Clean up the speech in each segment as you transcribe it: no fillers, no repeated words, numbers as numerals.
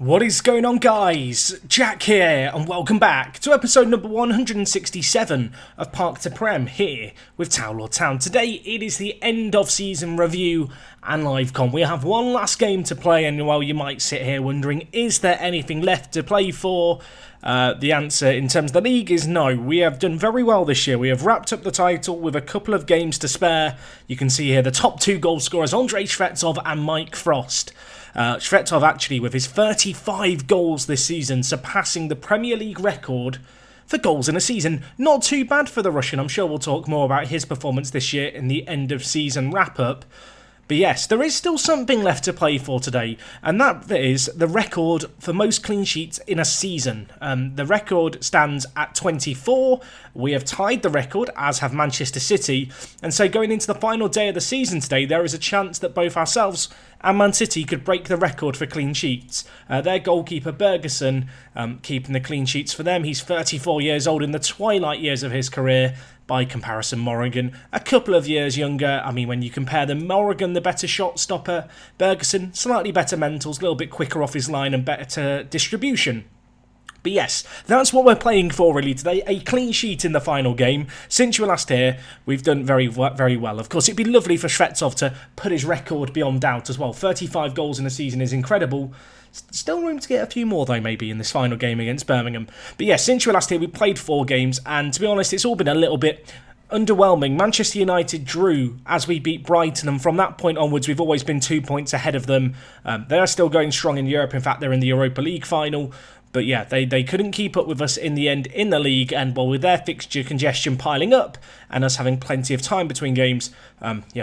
What is going on, guys? Jack here, and welcome back to episode number 167 of Park to Prem here with Town Lord Town. Today it is the end of season review and live com. We have one last game to play, and while you might sit here wondering, is there anything left to play for? The answer in terms of the league is no. We have done very well this year. We have wrapped up the title with a couple of games to spare. You can see here the top two goal scorers, Andrei Shvetsov and Mike Frost. Shvetsov actually with his 35 goals this season, surpassing the Premier League record for goals in a season. Not too bad for the Russian. I'm sure we'll talk more about his performance this year in the end of season wrap-up. But yes, there is still something left to play for today, and that is the record for most clean sheets in a season. The record stands at 24. We have tied the record, as have Manchester City, and so going into the final day of the season today, there is a chance that both ourselves and Man City could break the record for clean sheets. Their goalkeeper, Bergerson, keeping the clean sheets for them. He's 34 years old, in the twilight years of his career. By comparison, Morrigan, a couple of years younger. I mean, when you compare them, Morrigan, the better shot stopper, Bergerson, slightly better mentals, a little bit quicker off his line and better distribution. But yes, that's what we're playing for really today, a clean sheet in the final game. Since you were last here, we've done very well. Of course, it'd be lovely for Shvetsov to put his record beyond doubt as well. 35 goals in a season is incredible. Still room to get a few more though, maybe, in this final game against Birmingham. But yeah, since you were last here, we played 4 games, and to be honest, it's all been a little bit underwhelming. Manchester United drew as we beat Brighton, and from that point onwards, we've always been 2 points ahead of them. They are still going strong in Europe. In fact, they're in the Europa League final. But yeah, they couldn't keep up with us in the end in the league, and well, with their fixture congestion piling up and us having plenty of time between games,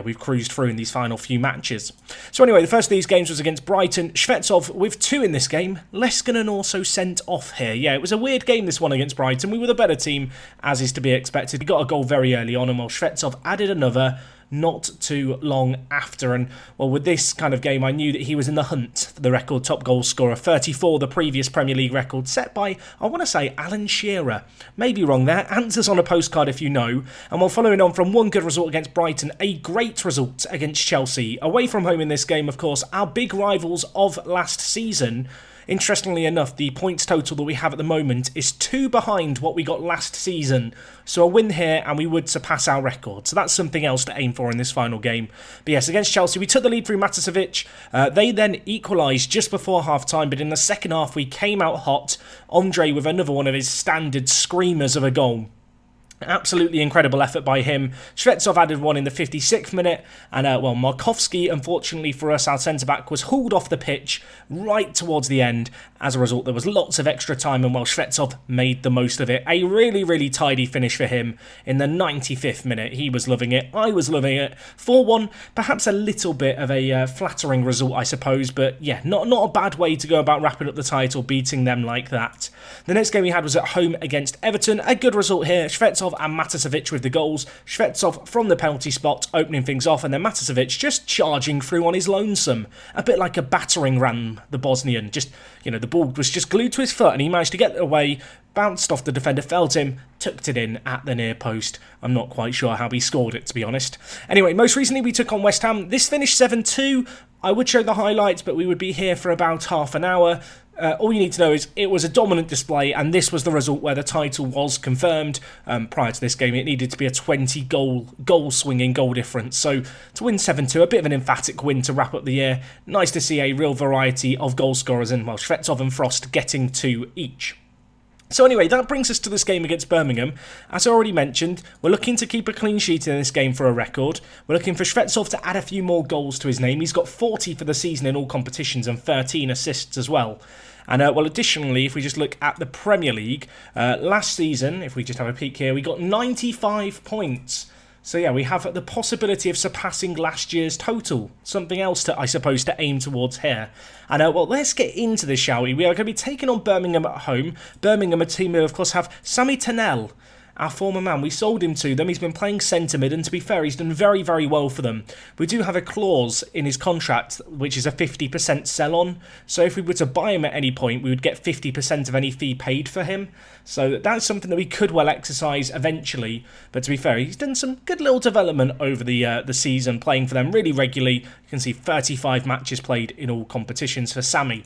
we've cruised through in these final few matches. So anyway, the first of these games was against Brighton. Shvetsov with 2 in this game. Leskinen also sent off here. Yeah, it was a weird game, this one against Brighton. We were the better team, as is to be expected. We got a goal very early on, and well, Shvetsov added another not too long after. And well, with this kind of game, I knew that he was in the hunt for the record top goal scorer, 34, the previous Premier League record set by, I want to say, Alan Shearer. Maybe wrong there. Answers on a postcard if you know. And while following on from one good result against Brighton, a great result against Chelsea. Away from home in this game, of course, our big rivals of last season. Interestingly enough, the points total that we have at the moment is 2 behind what we got last season. So a win here and we would surpass our record. So that's something else to aim for in this final game. But yes, against Chelsea, we took the lead through Matasevic. They then equalised just before half-time, but in the second half, we came out hot. Andre with another one of his standard screamers of a goal. Absolutely incredible effort by him. Shvetsov added one in the 56th minute, and Markovsky, unfortunately for us, our centre-back, was hauled off the pitch right towards the end. As a result, there was lots of extra time, and Shvetsov made the most of it. A really, really tidy finish for him in the 95th minute. He was loving it. I was loving it. 4-1, perhaps a little bit of a flattering result, I suppose, but yeah, not a bad way to go about wrapping up the title, beating them like that. The next game we had was at home against Everton. A good result here. Shvetsov and Matasevic with the goals. Shvetsov from the penalty spot opening things off, and then Matasevic just charging through on his lonesome. A bit like a battering ram, the Bosnian. Just, the ball was just glued to his foot and he managed to get away, bounced off the defender, felt him, tucked it in at the near post. I'm not quite sure how he scored it, to be honest. Anyway, most recently we took on West Ham. This finished 7-2. I would show the highlights, but we would be here for about half an hour. All you need to know is it was a dominant display, and this was the result where the title was confirmed. Prior to this game, it needed to be a 20-goal-swinging goal difference. So to win 7-2, a bit of an emphatic win to wrap up the year. Nice to see a real variety of goal scorers, and Shvetsov and Frost getting 2 each. So anyway, that brings us to this game against Birmingham. As I already mentioned, we're looking to keep a clean sheet in this game for a record. We're looking for Shvetsov to add a few more goals to his name. He's got 40 for the season in all competitions and 13 assists as well. And additionally, if we just look at the Premier League, last season, if we just have a peek here, we got 95 points. So yeah, we have the possibility of surpassing last year's total. Something else to, I suppose, to aim towards here. And let's get into this, shall we? We are going to be taking on Birmingham at home. Birmingham, a team who, of course, have Sami Tanel, our former man. We sold him to them. He's been playing centre mid, and to be fair, he's done very, very well for them. We do have a clause in his contract, which is a 50% sell-on. So if we were to buy him at any point, we would get 50% of any fee paid for him. So that's something that we could well exercise eventually. But to be fair, he's done some good little development over the season, playing for them really regularly. You can see 35 matches played in all competitions for Sammy.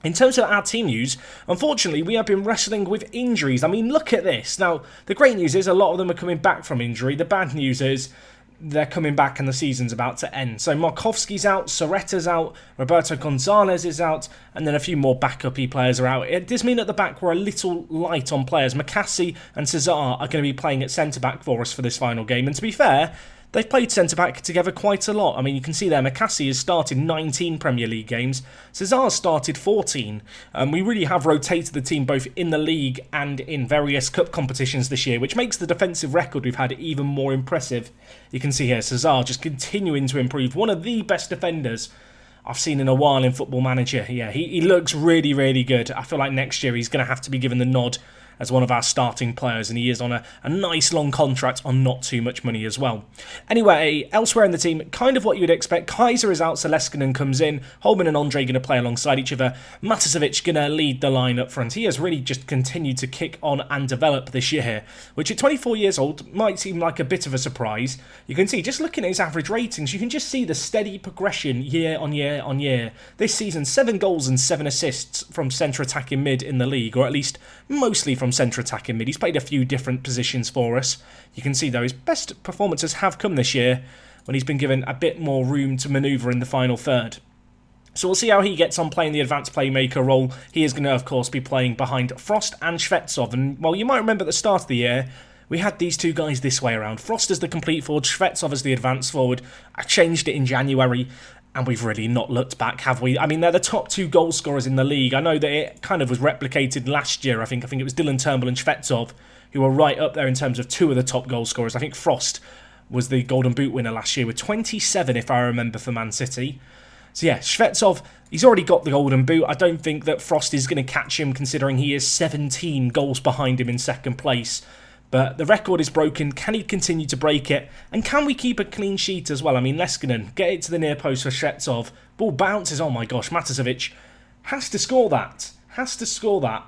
In terms of our team news, unfortunately, we have been wrestling with injuries. I mean, look at this. Now, the great news is a lot of them are coming back from injury. The bad news is they're coming back and the season's about to end. So Markovski's out, Soreta's out, Roberto Gonzalez is out, and then a few more backup-y players are out. It does mean at the back we're a little light on players. Makassi and Cesar are going to be playing at centre-back for us for this final game. And to be fair, they've played centre-back together quite a lot. I mean, you can see there, Makassi has started 19 Premier League games. Cesar's started 14. We really have rotated the team both in the league and in various cup competitions this year, which makes the defensive record we've had even more impressive. You can see here, Cesar just continuing to improve. One of the best defenders I've seen in a while in Football Manager. Yeah, he looks really, really good. I feel like next year he's going to have to be given the nod as one of our starting players, and he is on a nice long contract on not too much money as well. Anyway, elsewhere in the team, kind of what you'd expect. Kaiser is out, Leskinen comes in, Holman and Andre going to play alongside each other, Matasevic going to lead the line up front. He has really just continued to kick on and develop this year, which at 24 years old might seem like a bit of a surprise. You can see, just looking at his average ratings, you can just see the steady progression year on year on year. This season, 7 goals and 7 assists from centre attacking mid in the league, or at least mostly from centre attacking mid. He's played a few different positions for us. You can see though his best performances have come this year when he's been given a bit more room to manoeuvre in the final third. So we'll see how he gets on playing the advanced playmaker role. He is going to of course be playing behind Frost and Shvetsov, and well, you might remember at the start of the year we had these two guys this way around. Frost as the complete forward, Shvetsov as the advanced forward. I changed it in January, and we've really not looked back, have we? I mean, they're the top 2 goal scorers in the league. I know that it kind of was replicated last year. I think it was Dylan Turnbull and Shvetsov who were right up there in terms of 2 of the top goal scorers. I think Frost was the Golden Boot winner last year with 27, if I remember, for Man City. So yeah, Shvetsov, he's already got the Golden Boot. I don't think that Frost is going to catch him, considering he is 17 goals behind him in second place. But the record is broken. Can he continue to break it? And can we keep a clean sheet as well? I mean, Leskinen, get it to the near post for Shvetsov. Ball bounces. Oh my gosh, Matasevic has to score that.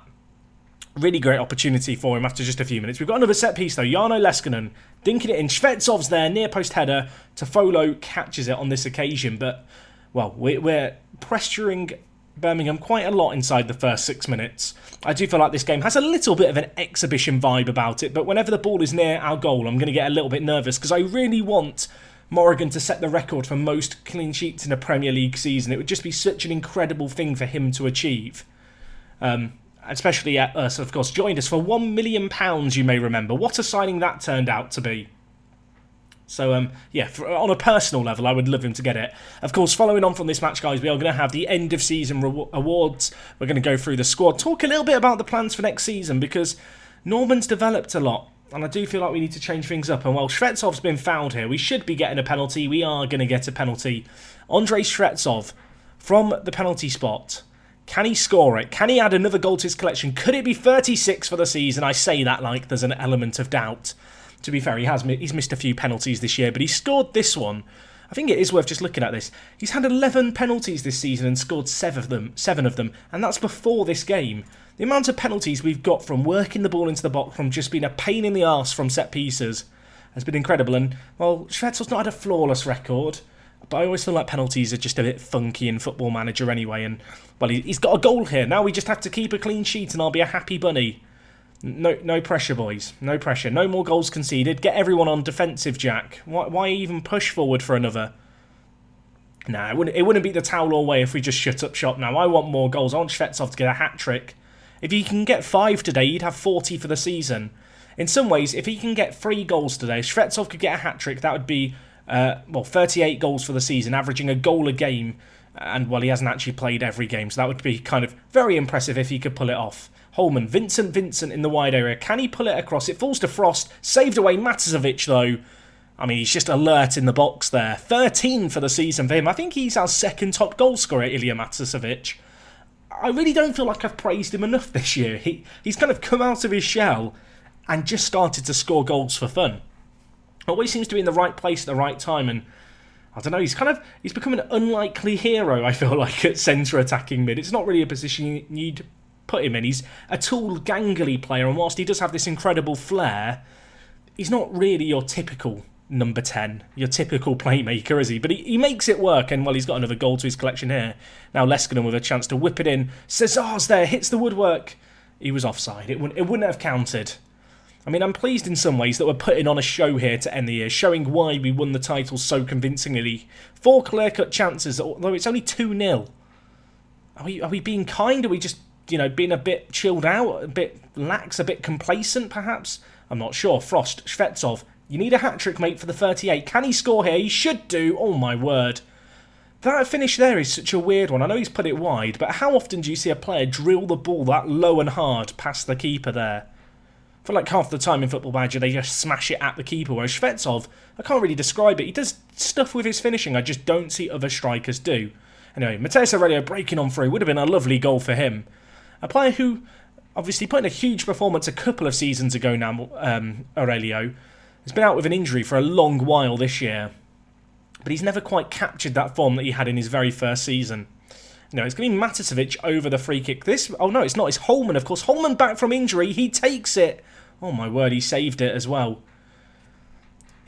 Really great opportunity for him after just a few minutes. We've got another set piece though. Jarno Leskinen dinking it in. Shvetsov's there, near post header. Tofolo catches it on this occasion. But, well, we're pressuring Birmingham quite a lot inside the first 6 minutes. I do feel like this game has a little bit of an exhibition vibe about it, but whenever the ball is near our goal, I'm going to get a little bit nervous because I really want Morrigan to set the record for most clean sheets in a Premier League season. It would just be such an incredible thing for him to achieve. Especially at us, of course, joined us for £1 million, you may remember. What a signing that turned out to be. So, yeah, on a personal level, I would love him to get it. Of course, following on from this match, guys, we are going to have the end-of-season awards. We're going to go through the squad, talk a little bit about the plans for next season, because Norman's developed a lot, and I do feel like we need to change things up. And while Shvetsov's been fouled here, we should be getting a penalty. We are going to get a penalty. Andrei Shvetsov, from the penalty spot, can he score it? Can he add another goal to his collection? Could it be 36 for the season? I say that like there's an element of doubt. To be fair, he's missed a few penalties this year, but he scored this one. I think it is worth just looking at this. He's had 11 penalties this season and scored 7 of them, and that's before this game. The amount of penalties we've got from working the ball into the box, from just being a pain in the arse from set pieces, has been incredible. And, well, Shvetsov's not had a flawless record, but I always feel like penalties are just a bit funky in Football Manager anyway. And, well, he's got a goal here. Now we just have to keep a clean sheet and I'll be a happy bunny. No pressure, boys. No pressure. No more goals conceded. Get everyone on defensive, Jack. Why even push forward for another? Nah, it wouldn't be the towel all way if we just shut up shop now. I want more goals. I want Shvetsov to get a hat-trick. If he can get 5 today, he'd have 40 for the season. In some ways, if he can get 3 goals today, Shvetsov could get a hat-trick. That would be, 38 goals for the season, averaging a goal a game. And, well, he hasn't actually played every game, so that would be kind of very impressive if he could pull it off. Holman, Vincent in the wide area. Can he pull it across? It falls to Frost. Saved away Matasevic, though. I mean, he's just alert in the box there. 13 for the season for him. I think he's our second top goal scorer, Ilya Matasevic. I really don't feel like I've praised him enough this year. He's kind of come out of his shell and just started to score goals for fun. Always seems to be in the right place at the right time, and I don't know, he's become an unlikely hero, I feel like, at centre attacking mid. It's not really a position you'd put him in. He's a tall, gangly player, and whilst he does have this incredible flair, he's not really your typical number 10. Your typical playmaker, is he? But he makes it work, and, well, he's got another goal to his collection here. Now Leskinen with a chance to whip it in. Cesar's there, hits the woodwork. He was offside. It wouldn't have counted. I mean, I'm pleased in some ways that we're putting on a show here to end the year, showing why we won the title so convincingly. 4 clear-cut chances, although it's only 2-0. Are we being kind? Are we just, being a bit chilled out, a bit lax, a bit complacent, perhaps? I'm not sure. Frost, Shvetsov, you need a hat-trick, mate, for the 38. Can he score here? He should do. Oh, my word. That finish there is such a weird one. I know he's put it wide, but how often do you see a player drill the ball that low and hard past the keeper there? I feel like half the time in Football Manager they just smash it at the keeper, whereas Shvetsov, I can't really describe it. He does stuff with his finishing I just don't see other strikers do. Anyway, Mateus Aurelio breaking on through would have been a lovely goal for him. A player who obviously put in a huge performance a couple of seasons ago now, Aurelio, has been out with an injury for a long while this year, but he's never quite captured that form that he had in his very first season. No, it's going to be Maticevic over the free kick. Oh no, it's not. It's Holman, of course. Holman back from injury. He takes it. Oh my word, he saved it as well.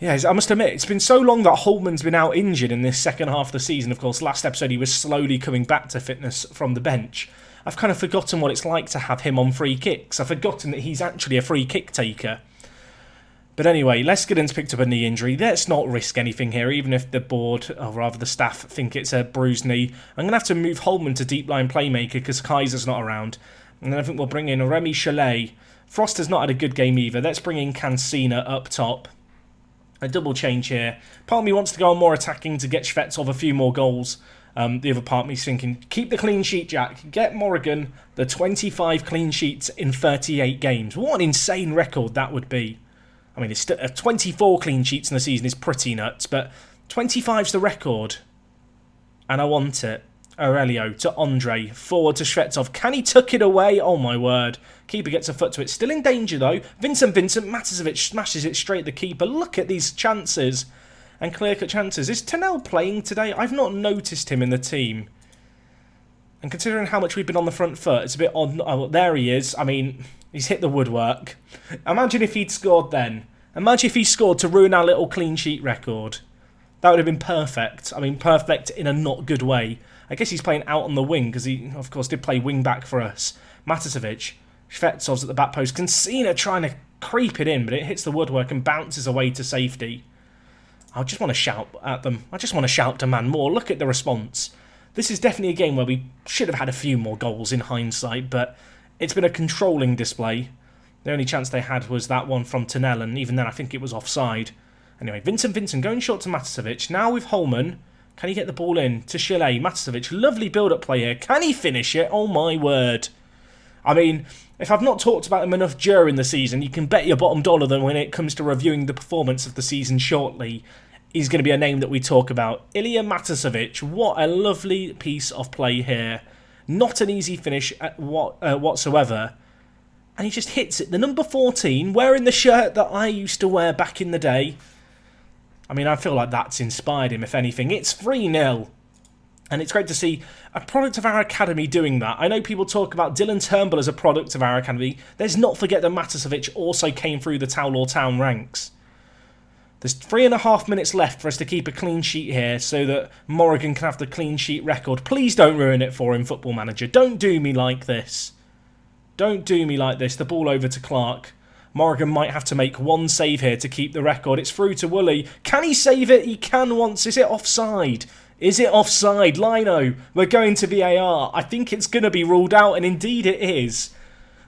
Yeah, I must admit, it's been so long that Holman's been out injured in this second half of the season. Of course, last episode he was slowly coming back to fitness from the bench. I've kind of forgotten what it's like to have him on free kicks. I've forgotten that he's actually a free kick taker. But anyway, Leskinen's picked up a knee injury. Let's not risk anything here, even if the board, or rather the staff, think it's a bruised knee. I'm going to have to move Holman to deep line playmaker because Kaiser's not around. And then I think we'll bring in Remy Chalet. Frost has not had a good game either. Let's bring in Cancina up top. A double change here. Part of me wants to go on more attacking to get Shvetsov a few more goals. The other part of me's thinking, keep the clean sheet, Jack. Get Morrigan the 25 clean sheets in 38 games. What an insane record that would be. I mean, it's 24 clean sheets in the season is pretty nuts, but 25's the record. And I want it. Aurelio to Andre, forward to Shvetsov. Can he tuck it away? Oh my word. Keeper gets a foot to it. Still in danger though. Vincent Maticevic smashes it straight at the keeper. Look at these chances. And clear-cut chances. Is Tanel playing today? I've not noticed him in the team. And considering how much we've been on the front foot, it's a bit odd. Oh, there he is. I mean, he's hit the woodwork. Imagine if he'd scored then. Imagine if he scored to ruin our little clean sheet record. That would have been perfect. I mean, perfect in a not good way. I guess he's playing out on the wing because he, of course, did play wing back for us. Maticevic, Shvetsov's at the back post. Cancina trying to creep it in, but it hits the woodwork and bounces away to safety. I just want to shout at them. I just want to shout demand more. Look at the response. This is definitely a game where we should have had a few more goals in hindsight, but it's been a controlling display. The only chance they had was that one from Tanel, and even then I think it was offside. Anyway, Vincent going short to Maticevic. Now with Holman. Can he get the ball in to Chalet? Maticevic, lovely build-up play here. Can he finish it? Oh my word. I mean, if I've not talked about him enough during the season, you can bet your bottom dollar that when it comes to reviewing the performance of the season shortly, he's going to be a name that we talk about. Ilya Maticevic, what a lovely piece of play here. Not an easy finish whatsoever. And he just hits it. The number 14, wearing the shirt that I used to wear back in the day. I mean, I feel like that's inspired him, if anything. It's 3-0. And it's great to see a product of our academy doing that. I know people talk about Dylan Turnbull as a product of our academy. Let's not forget that Maticevic also came through the Towler Town ranks. There's 3.5 minutes left for us to keep a clean sheet here so that Morrigan can have the clean sheet record. Please don't ruin it for him, Football Manager. Don't do me like this. Don't do me like this. The ball over to Clark. Morrigan might have to make one save here to keep the record. It's through to Woolley. Can he save it? He can once. Is it offside? Is it offside? Lino, we're going to VAR. I think it's going to be ruled out, and indeed it is.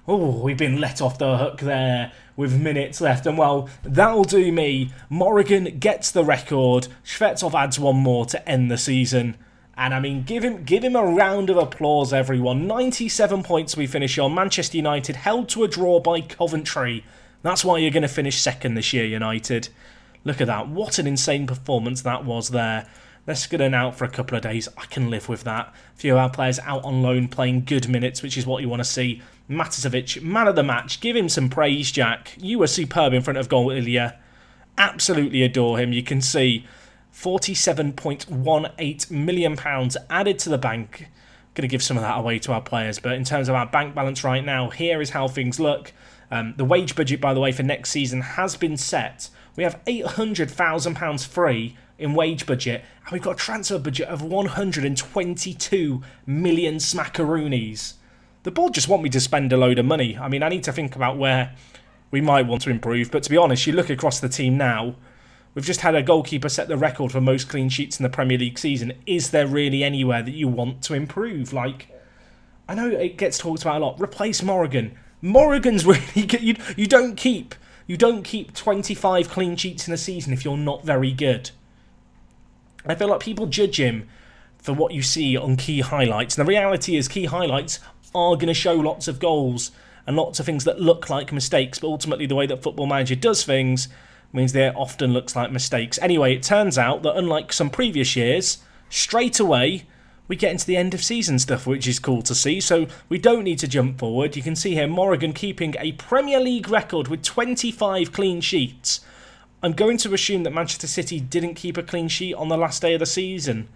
Oh, we've been let off the hook there with minutes left. And well, that'll do me. Morrigan gets the record. Shvetsov adds one more to end the season. And I mean, give him a round of applause, everyone. 97 points we finish on. Manchester United held to a draw by Coventry. That's why you're going to finish second this year, United. Look at that. What an insane performance that was there. Leskinen out for a couple of days. I can live with that. A few of our players out on loan playing good minutes, which is what you want to see. Maticevic, man of the match. Give him some praise, Jack. You were superb in front of goal, Ilya. Absolutely adore him. You can see £47.18 million added to the bank. Going to give some of that away to our players. But in terms of our bank balance right now, here is how things look. The wage budget, by the way, for next season has been set We have £800,000 free in wage budget, and we've got a transfer budget of 122 million smackaroonies. The board just want me to spend a load of money. I mean, I need to think about where we might want to improve, but to be honest, you look across the team now, we've just had a goalkeeper set the record for most clean sheets in the Premier League season. Is there really anywhere that you want to improve? Like, I know it gets talked about a lot. Replace Morgan. Morgan's really good. You don't keep 25 clean sheets in a season if you're not very good. I feel like people judge him for what you see on key highlights. And the reality is key highlights are going to show lots of goals and lots of things that look like mistakes. But ultimately, the way that Football Manager does things means they often looks like mistakes. Anyway, it turns out that unlike some previous years, straight away, we get into the end of season stuff, which is cool to see. So we don't need to jump forward. You can see here Morgan keeping a Premier League record with 25 clean sheets. I'm going to assume that Manchester City didn't keep a clean sheet on the last day of the season.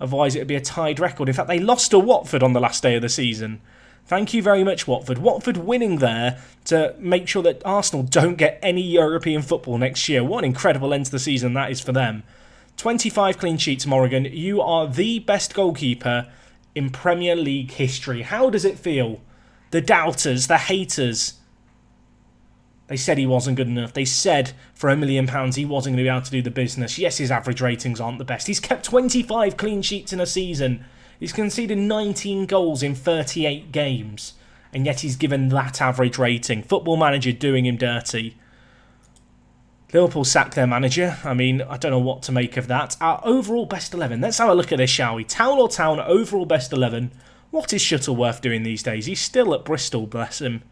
Otherwise, it would be a tied record. In fact, they lost to Watford on the last day of the season. Thank you very much, Watford. Watford winning there to make sure that Arsenal don't get any European football next year. What an incredible end to the season that is for them. 25 clean sheets, Morgan. You are the best goalkeeper in Premier League history. How does it feel? The doubters, the haters, they said he wasn't good enough. They said for £1 million he wasn't going to be able to do the business. Yes, his average ratings aren't the best. He's kept 25 clean sheets in a season. He's conceded 19 goals in 38 games. And yet he's given that average rating. Football Manager doing him dirty. Liverpool sacked their manager. I mean, I don't know what to make of that. Our overall best 11. Let's have a look at this, shall we? Town or Town, overall best 11. What is Shuttleworth doing these days? He's still at Bristol, bless him.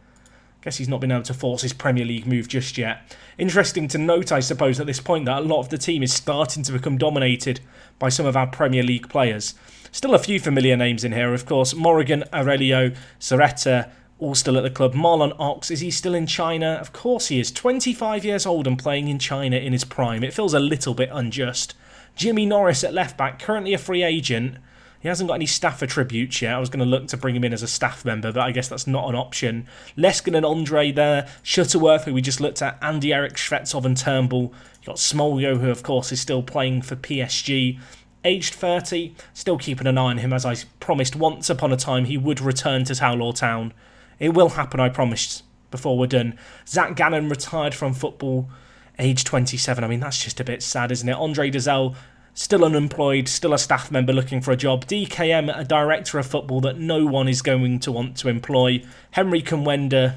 Guess he's not been able to force his Premier League move just yet. Interesting to note, I suppose, at this point that a lot of the team is starting to become dominated by some of our Premier League players. Still a few familiar names in here, of course. Morgan, Aurelio, Zaretta, all still at the club. Marlon Ox, is he still in China? Of course he is. 25 years old and playing in China in his prime. It feels a little bit unjust. Jimmy Norris at left back, currently a free agent. He hasn't got any staff attributes yet. I was going to look to bring him in as a staff member, but I guess that's not an option. Leskin and Andre there. Shuttleworth, who we just looked at. Andy Eric, Shvetsov and Turnbull. You've got Smolio, who of course is still playing for PSG. Aged 30, still keeping an eye on him, as I promised once upon a time he would return to Town Town. It will happen, I promised, before we're done. Zach Gannon retired from football, age 27. I mean, that's just a bit sad, isn't it? Andre Dazelle, still unemployed, still a staff member looking for a job. DKM, a director of football that no one is going to want to employ. Henry Kumwenda,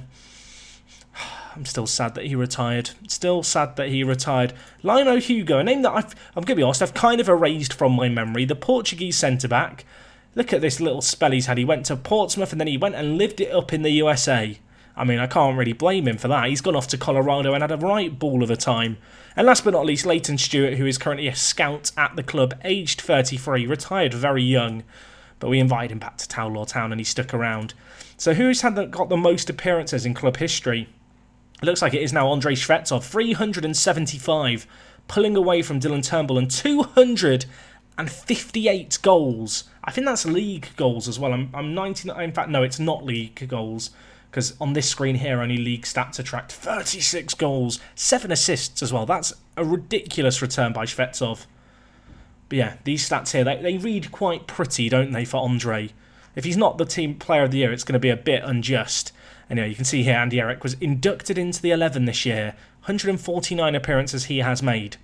I'm still sad that he retired. Lino Hugo, a name that I'm going to be honest, I've kind of erased from my memory. The Portuguese centre-back. Look at this little spell he's had. He went to Portsmouth and then he went and lived it up in the USA. I mean, I can't really blame him for that. He's gone off to Colorado and had a right ball of a time. And last but not least, Leighton Stuart, who is currently a scout at the club, aged 33, retired very young. But we invited him back to Town and he stuck around. So who's got the most appearances in club history? It looks like it is now Andrei Shvetsov, 375, pulling away from Dylan Turnbull, and 258 goals. I think that's league goals as well. I'm 99. In fact, no, it's not league goals, because on this screen here, only league stats are tracked. 36 goals, 7 assists as well. That's a ridiculous return by Shvetsov. But yeah, these stats here, they read quite pretty, don't they, for Andre? If he's not the team player of the year, it's going to be a bit unjust. Anyway, you can see here Andy Eric was inducted into the 11 this year. 149 appearances he has made.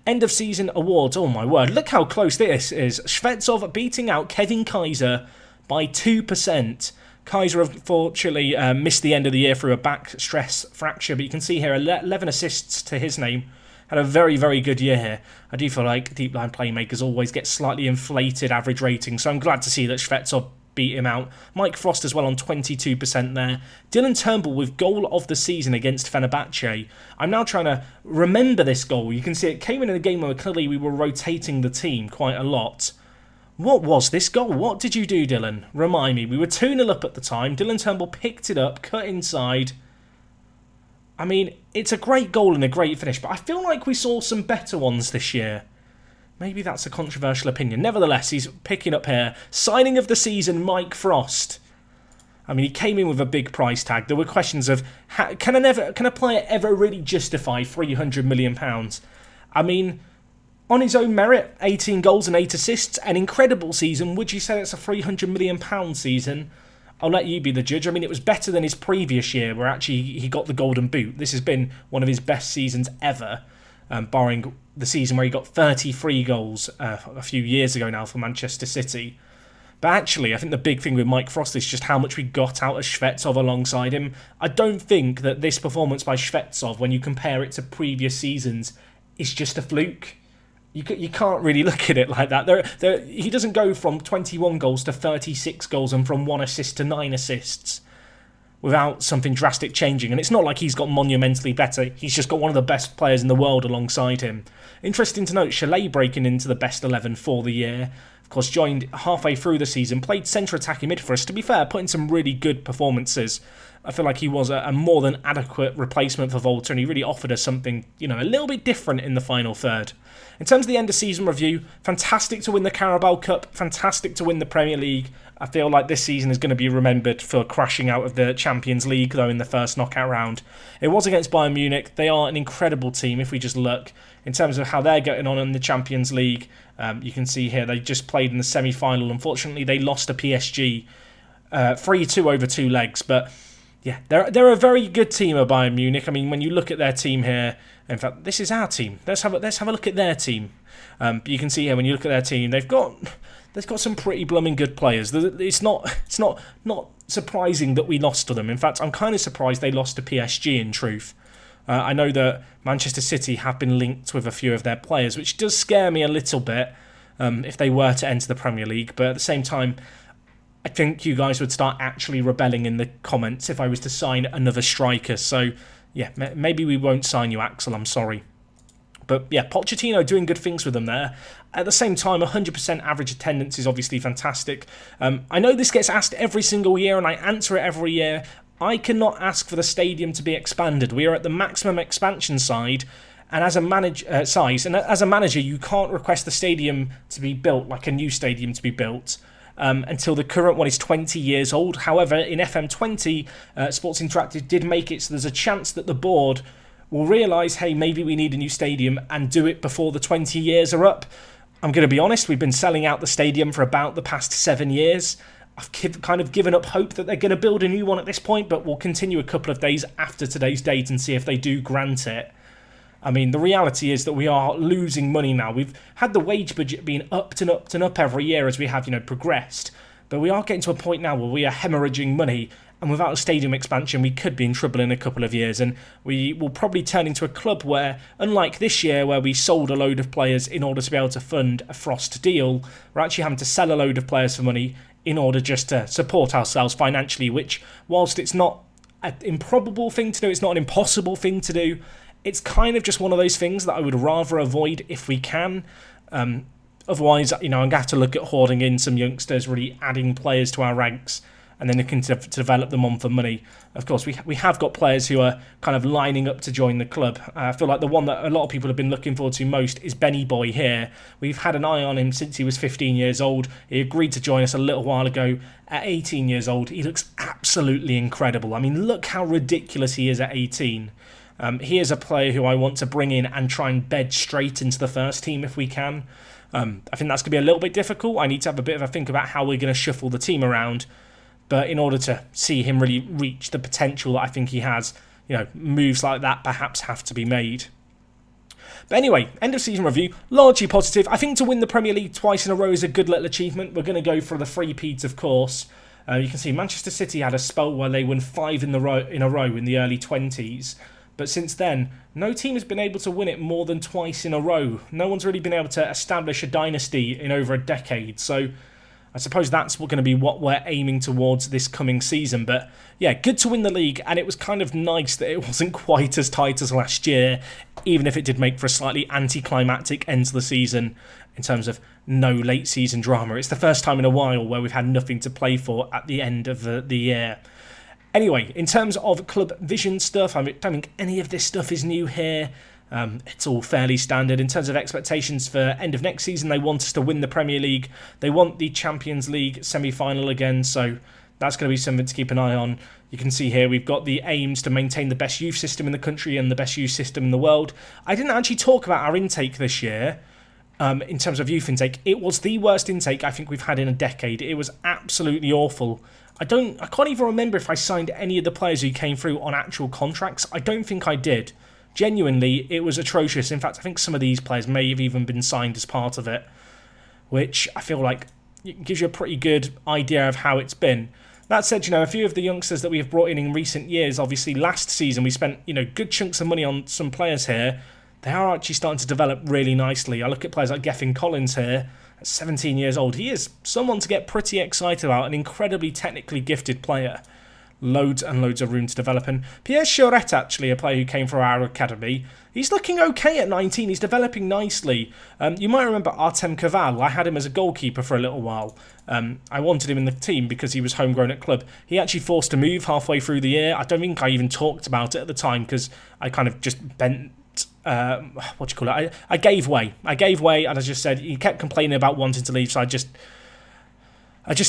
End of season awards, oh my word. Look how close this is. Shvetsov beating out Kevin Kaiser by 2%. Kaiser unfortunately missed the end of the year through a back stress fracture, but you can see here 11 assists to his name. Had a very, very good year here. I do feel like deep line playmakers always get slightly inflated average ratings, so I'm glad to see that Shvetsov beat him out. Mike Frost as well on 22% there. Dylan Turnbull with goal of the season against Fenerbahce. I'm now trying to remember this goal. You can see it came in a game where clearly we were rotating the team quite a lot. What was this goal? What did you do, Dylan? Remind me. We were 2-0 up at the time. Dylan Turnbull picked it up, cut inside. I mean, it's a great goal and a great finish, but I feel like we saw some better ones this year. Maybe that's a controversial opinion. Nevertheless, he's picking up here. Signing of the season, Mike Frost. I mean, he came in with a big price tag. There were questions of, can a player ever really justify £300 million? I mean, on his own merit, 18 goals and 8 assists, an incredible season. Would you say it's a £300 million season? I'll let you be the judge. I mean, it was better than his previous year, where actually he got the Golden Boot. This has been one of his best seasons ever, barring the season where he got 33 goals a few years ago now for Manchester City. But actually, I think the big thing with Mike Frost is just how much we got out of Shvetsov alongside him. I don't think that this performance by Shvetsov, when you compare it to previous seasons, is just a fluke. You can't really look at it like that. He doesn't go from 21 goals to 36 goals and from 1 assist to 9 assists without something drastic changing. And it's not like he's got monumentally better. He's just got one of the best players in the world alongside him. Interesting to note, Chalet breaking into the best 11 for the year. Of course, joined halfway through the season, played centre attacking mid for us. To be fair, put in some really good performances. I feel like he was a more than adequate replacement for Volta, and he really offered us something, a little bit different in the final third. In terms of the end of season review, fantastic to win the Carabao Cup, fantastic to win the Premier League. I feel like this season is going to be remembered for crashing out of the Champions League, though, in the first knockout round. It was against Bayern Munich. They are an incredible team if we just look. In terms of how they're getting on in the Champions League, you can see here they just played in the semi-final. Unfortunately, they lost to PSG 3-2 over 2 legs, but yeah, they're a very good team of Bayern Munich. I mean, when you look at their team here, in fact, this is our team. Let's have a look at their team. You can see here when you look at their team, they've got some pretty blooming good players. It's not surprising that we lost to them. In fact, I'm kind of surprised they lost to PSG. In truth, I know that Manchester City have been linked with a few of their players, which does scare me a little bit if they were to enter the Premier League. But at the same time, I think you guys would start actually rebelling in the comments if I was to sign another striker. So, yeah, maybe we won't sign you, Axel. I'm sorry. But, yeah, Pochettino doing good things with them there. At the same time, 100% average attendance is obviously fantastic. I know this gets asked every single year, and I answer it every year. I cannot ask for the stadium to be expanded. We are at the maximum expansion side. And as a manager, you can't request the stadium to be built, like a new stadium to be built, until the current one is 20 years old. However, in FM20, Sports Interactive did make it so there's a chance that the board will realise, hey, maybe we need a new stadium and do it before the 20 years are up. I'm going to be honest, we've been selling out the stadium for about the past 7 years. I've kind of given up hope that they're going to build a new one at this point, but we'll continue a couple of days after today's date and see if they do grant it. I mean, the reality is that we are losing money now. We've had the wage budget being upped and upped and up every year as we have, progressed. But we are getting to a point now where we are hemorrhaging money, and without a stadium expansion, we could be in trouble in a couple of years. And we will probably turn into a club where, unlike this year where we sold a load of players in order to be able to fund a Frost deal, we're actually having to sell a load of players for money in order just to support ourselves financially, which, whilst it's not an improbable thing to do, it's not an impossible thing to do. It's kind of just one of those things that I would rather avoid if we can. Otherwise, I'm going to have to look at hoarding in some youngsters, really adding players to our ranks, and then looking to develop them on for money. Of course, we have got players who are kind of lining up to join the club. I feel like the one that a lot of people have been looking forward to most is Benny Boy here. We've had an eye on him since he was 15 years old. He agreed to join us a little while ago. At 18 years old, he looks absolutely incredible. I mean, look how ridiculous he is at 18. He is a player who I want to bring in and try and bed straight into the first team if we can. I think that's going to be a little bit difficult. I need to have a bit of a think about how we're going to shuffle the team around. But in order to see him really reach the potential that I think he has, moves like that perhaps have to be made. But anyway, end of season review, largely positive. I think to win the Premier League twice in a row is a good little achievement. We're going to go for the three-peats, of course. You can see Manchester City had a spell where they won 5 in a row in the early 20s. But since then, no team has been able to win it more than twice in a row. No one's really been able to establish a dynasty in over a decade. So I suppose that's going to be what we're aiming towards this coming season. But yeah, good to win the league. And it was kind of nice that it wasn't quite as tight as last year, even if it did make for a slightly anticlimactic end to the season in terms of no late season drama. It's the first time in a while where we've had nothing to play for at the end of the year. Anyway, in terms of club vision stuff, I don't think any of this stuff is new here. It's all fairly standard. In terms of expectations for end of next season, they want us to win the Premier League. They want the Champions League semi-final again, so That's going to be something to keep an eye on. You can see here we've got the aims to maintain the best youth system in the country and the best youth system in the world. I didn't actually talk about our intake this year in terms of youth intake. It was the worst intake I think we've had in a decade. It was absolutely awful. I can't even remember if I signed any of the players who came through on actual contracts. I don't think I did. Genuinely, it was atrocious. In fact, I think some of these players may have even been signed as part of it, which I feel like gives you a pretty good idea of how it's been. That said, a few of the youngsters that we have brought in recent years, obviously last season we spent, good chunks of money on some players here. They are actually starting to develop really nicely. I look at players like Gethin Collins here, at 17 years old. He is someone to get pretty excited about, an incredibly technically gifted player. Loads and loads of room to develop. And Pierre Charette, actually, a player who came from our academy, he's looking okay at 19. He's developing nicely. You might remember Artem Kevon. I had him as a goalkeeper for a little while. I wanted him in the team because he was homegrown at club. He actually forced a move halfway through the year. I don't think I even talked about it at the time because I kind of just bent... I gave way. And I just said, he kept complaining about wanting to leave, so I just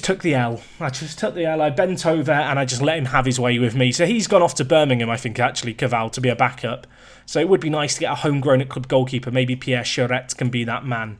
took the L. I bent over and I just let him have his way with me. So he's gone off to Birmingham, I think, actually, Caval, to be a backup. So it would be nice to get a homegrown at club goalkeeper. Maybe Pierre Charette can be that man.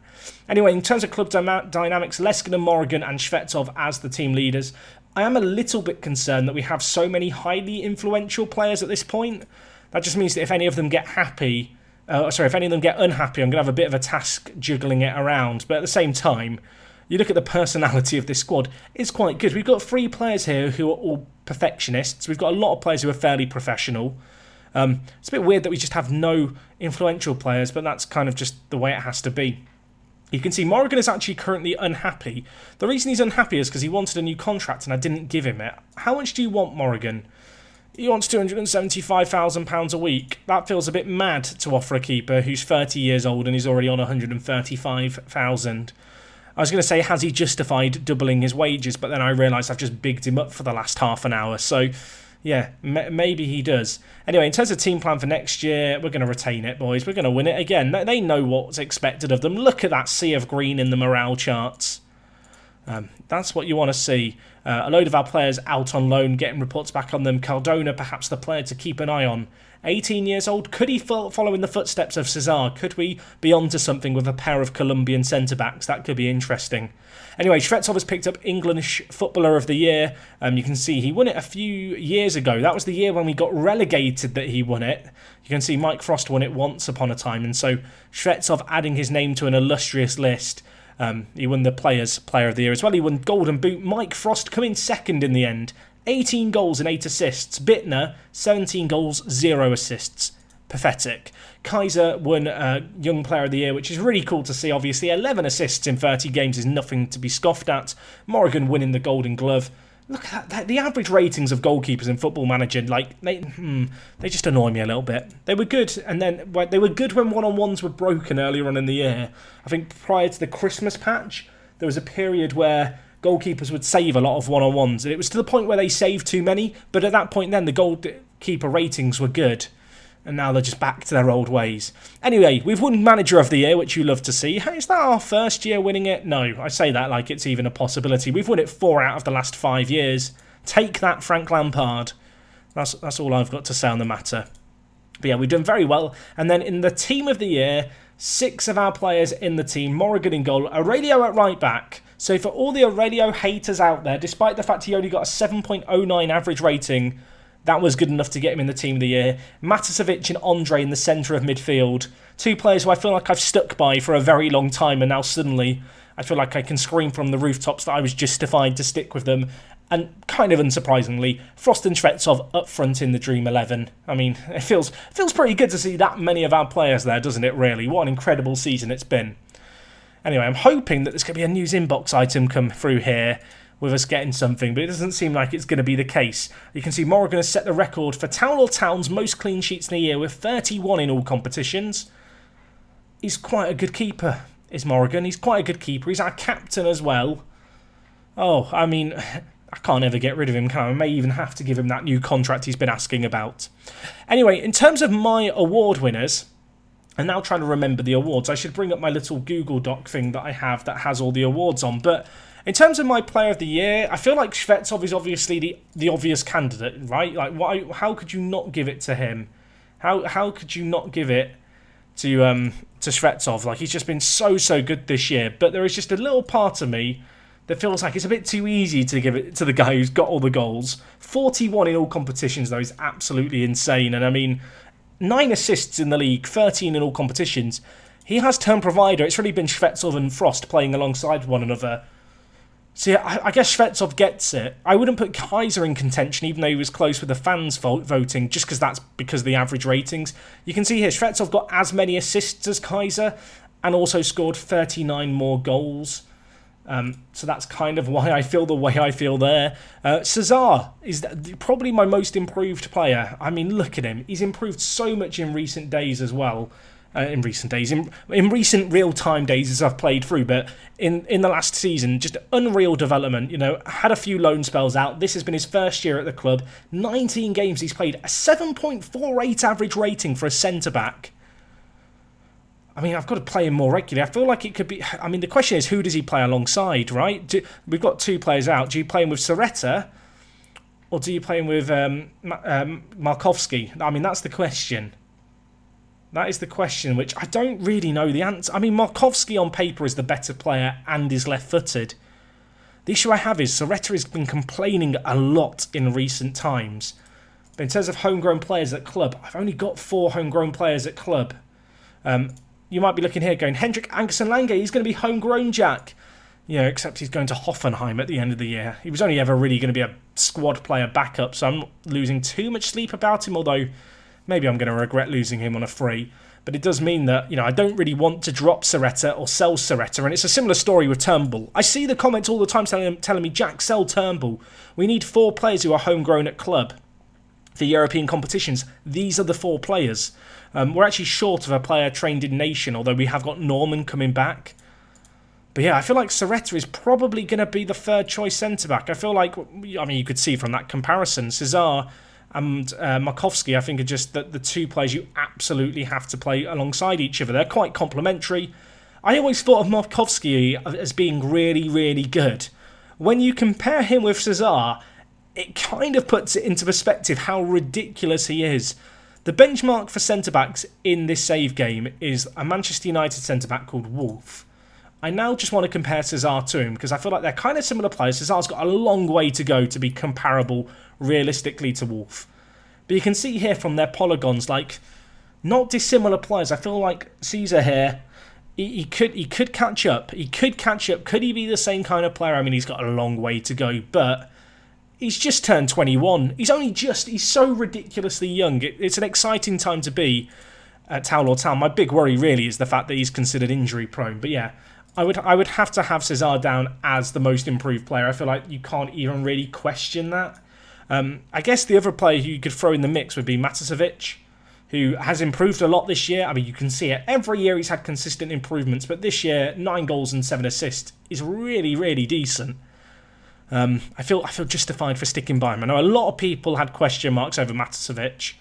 Anyway, in terms of club dynamics, Leskinen, Morrigan and Shvetov as the team leaders. I am a little bit concerned that we have so many highly influential players at this point. That just means that if any of them get unhappy, I'm going to have a bit of a task juggling it around. But at the same time, you look at the personality of this squad, it's quite good. We've got 3 players here who are all perfectionists. We've got a lot of players who are fairly professional. It's a bit weird that we just have no influential players, but that's kind of just the way it has to be. You can see Morrigan is actually currently unhappy. The reason he's unhappy is because he wanted a new contract and I didn't give him it. How much do you want, Morrigan? He wants £275,000 a week. That feels a bit mad to offer a keeper who's 30 years old and he's already on £135,000. I was going to say, has he justified doubling his wages? But then I realised I've just bigged him up for the last half an hour. So, yeah, maybe he does. Anyway, in terms of team plan for next year, we're going to retain it, boys. We're going to win it again. They know what's expected of them. Look at that sea of green in the morale charts. That's what you want to see. A load of our players out on loan, getting reports back on them. Cardona, perhaps the player to keep an eye on. 18 years old. Could he follow in the footsteps of Cesar? Could we be onto something with a pair of Colombian centre-backs? That could be interesting. Anyway, Shvetov has picked up English Footballer of the Year. You can see he won it a few years ago. That was the year when we got relegated that he won it. You can see Mike Frost won it once upon a time. And so Shvetov adding his name to an illustrious list. He won the Players' Player of the Year as well. He won Golden Boot. Mike Frost coming second in the end. 18 goals and 8 assists. Bittner, 17 goals, 0 assists. Pathetic. Kaiser won Young Player of the Year, which is really cool to see, obviously. 11 assists in 30 games is nothing to be scoffed at. Morrigan winning the Golden Glove. Look at that. The average ratings of goalkeepers in Football Manager, they just annoy me a little bit. They were good, and then they were good when one-on-ones were broken earlier on in the year. I think prior to the Christmas patch, there was a period where goalkeepers would save a lot of one-on-ones. And it was to the point where they saved too many, but at that point then, the goalkeeper ratings were good. And now they're just back to their old ways. Anyway, we've won Manager of the Year, which you love to see. Is that our first year winning it? No, I say that like it's even a possibility. We've won it 4 out of the last 5 years. Take that, Frank Lampard. That's all I've got to say on the matter. But yeah, we've done very well. And then in the Team of the Year, 6 of our players in the team. Morrigan in goal. Aurelio at right back. So for all the Aurelio haters out there, despite the fact he only got a 7.09 average rating, that was good enough to get him in the Team of the Year. Matasevic and Andre in the centre of midfield. 2 players who I feel like I've stuck by for a very long time, and now suddenly I feel like I can scream from the rooftops that I was justified to stick with them. And kind of unsurprisingly, Frost and Shvetov up front in the Dream 11. I mean, it feels pretty good to see that many of our players there, doesn't it, really? What an incredible season it's been. Anyway, I'm hoping that there's going to be a news inbox item come through here with us getting something, but it doesn't seem like it's going to be the case. You can see Morrigan has set the record for Town or Town's most clean sheets in a year with 31 in all competitions. He's quite a good keeper, is Morrigan. He's quite a good keeper. He's our captain as well. Oh, I mean, I can't ever get rid of him, can I? I may even have to give him that new contract he's been asking about. Anyway, in terms of my award winners, I'm now trying to remember the awards. I should bring up my little Google Doc thing that I have that has all the awards on, but In terms of my player of the year, I feel like Shvetsov is obviously the obvious candidate, right? Like, how could you not give it to him? How could you not give it to Shvetsov? Like, he's just been so good this year. But there is just a little part of me that feels like it's a bit too easy to give it to the guy who's got all the goals. 41 in all competitions, though, is absolutely insane. And I mean, 9 assists in the league, 13 in all competitions. He has turn provider. It's really been Shvetsov and Frost playing alongside one another. So yeah, I guess Shvetsov gets it. I wouldn't put Kaiser in contention, even though he was close with the fans voting, just because that's because of the average ratings. You can see here, Shvetsov got as many assists as Kaiser, and also scored 39 more goals. So that's kind of why I feel the way I feel there. Cesar is probably my most improved player. I mean, look at him. He's improved so much in recent days as well. In recent real-time days as I've played through, but in the last season, just unreal development. You know, had a few loan spells out. This has been his first year at the club. 19 games he's played, a 7.48 average rating for a centre-back. I mean, I've got to play him more regularly. I feel like it could be... I mean, the question is, who does he play alongside, right? We've got 2 players out. Do you play him with Soretta, or do you play him with Markovsky? I mean, that's the question. That is the question, which I don't really know the answer. I mean, Markovsky on paper is the better player and is left-footed. The issue I have is Soretta has been complaining a lot in recent times. But in terms of homegrown players at club, I've only got 4 homegrown players at club. You might be looking here going, Hendrik Ankersen Lange, he's going to be homegrown, Jack. You know, except he's going to Hoffenheim at the end of the year. He was only ever really going to be a squad player backup, so I'm not losing too much sleep about him, although maybe I'm going to regret losing him on a free. But it does mean that, you know, I don't really want to drop Soretta or sell Soretta, and it's a similar story with Turnbull. I see the comments all the time telling me, Jack, sell Turnbull. We need 4 players who are homegrown at club for European competitions. These are the 4 players. We're actually short of a player trained in Nation, although we have got Norman coming back. But yeah, I feel like Soretta is probably going to be the 3rd choice centre-back. I feel like, I mean, you could see from that comparison, Cesar and Markovsky, I think, are just the 2 players you absolutely have to play alongside each other. They're quite complementary. I always thought of Markovsky as being really good. When you compare him with Cesar, it kind of puts it into perspective how ridiculous he is. The benchmark for centre-backs in this save game is a Manchester United centre-back called Wolf. I now just want to compare Cesar to him because I feel like they're kind of similar players. Cesar's got a long way to go to be comparable realistically to Wolf. But you can see here from their polygons, like, not dissimilar players. I feel like Caesar here, he could catch up. He could catch up. Could he be the same kind of player? I mean, he's got a long way to go, but he's just turned 21. He's so ridiculously young. It's an exciting time to be at Town. My big worry really is the fact that he's considered injury prone. But yeah, I would have to have Cesar down as the most improved player. I feel like you can't even really question that. I guess the other player who you could throw in the mix would be Matasevic, who has improved a lot this year. I mean, you can see it. Every year he's had consistent improvements, but this year, 9 goals and 7 assists is really decent. I feel justified for sticking by him. I know a lot of people had question marks over Matasevic,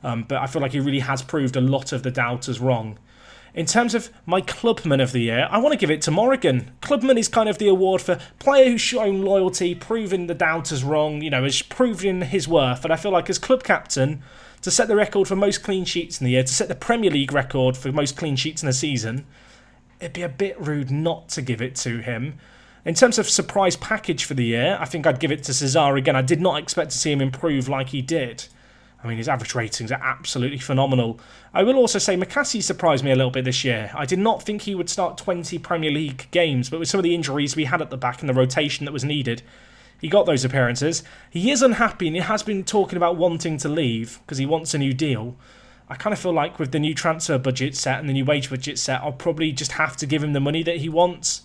but I feel like he really has proved a lot of the doubters wrong. In terms of my Clubman of the year, I want to give it to Morrigan. Clubman is kind of the award for player who's shown loyalty, proving the doubters wrong, you know, has proven his worth. And I feel like as club captain, to set the record for most clean sheets in the year, to set the Premier League record for most clean sheets in a season, it'd be a bit rude not to give it to him. In terms of surprise package for the year, I think I'd give it to Cesar again. I did not expect to see him improve like he did. I mean, his average ratings are absolutely phenomenal. I will also say McCassie surprised me a little bit this year. I did not think he would start 20 Premier League games, but with some of the injuries we had at the back and the rotation that was needed, he got those appearances. He is unhappy and he has been talking about wanting to leave because he wants a new deal. I kind of feel like with the new transfer budget set and the new wage budget set, I'll probably just have to give him the money that he wants.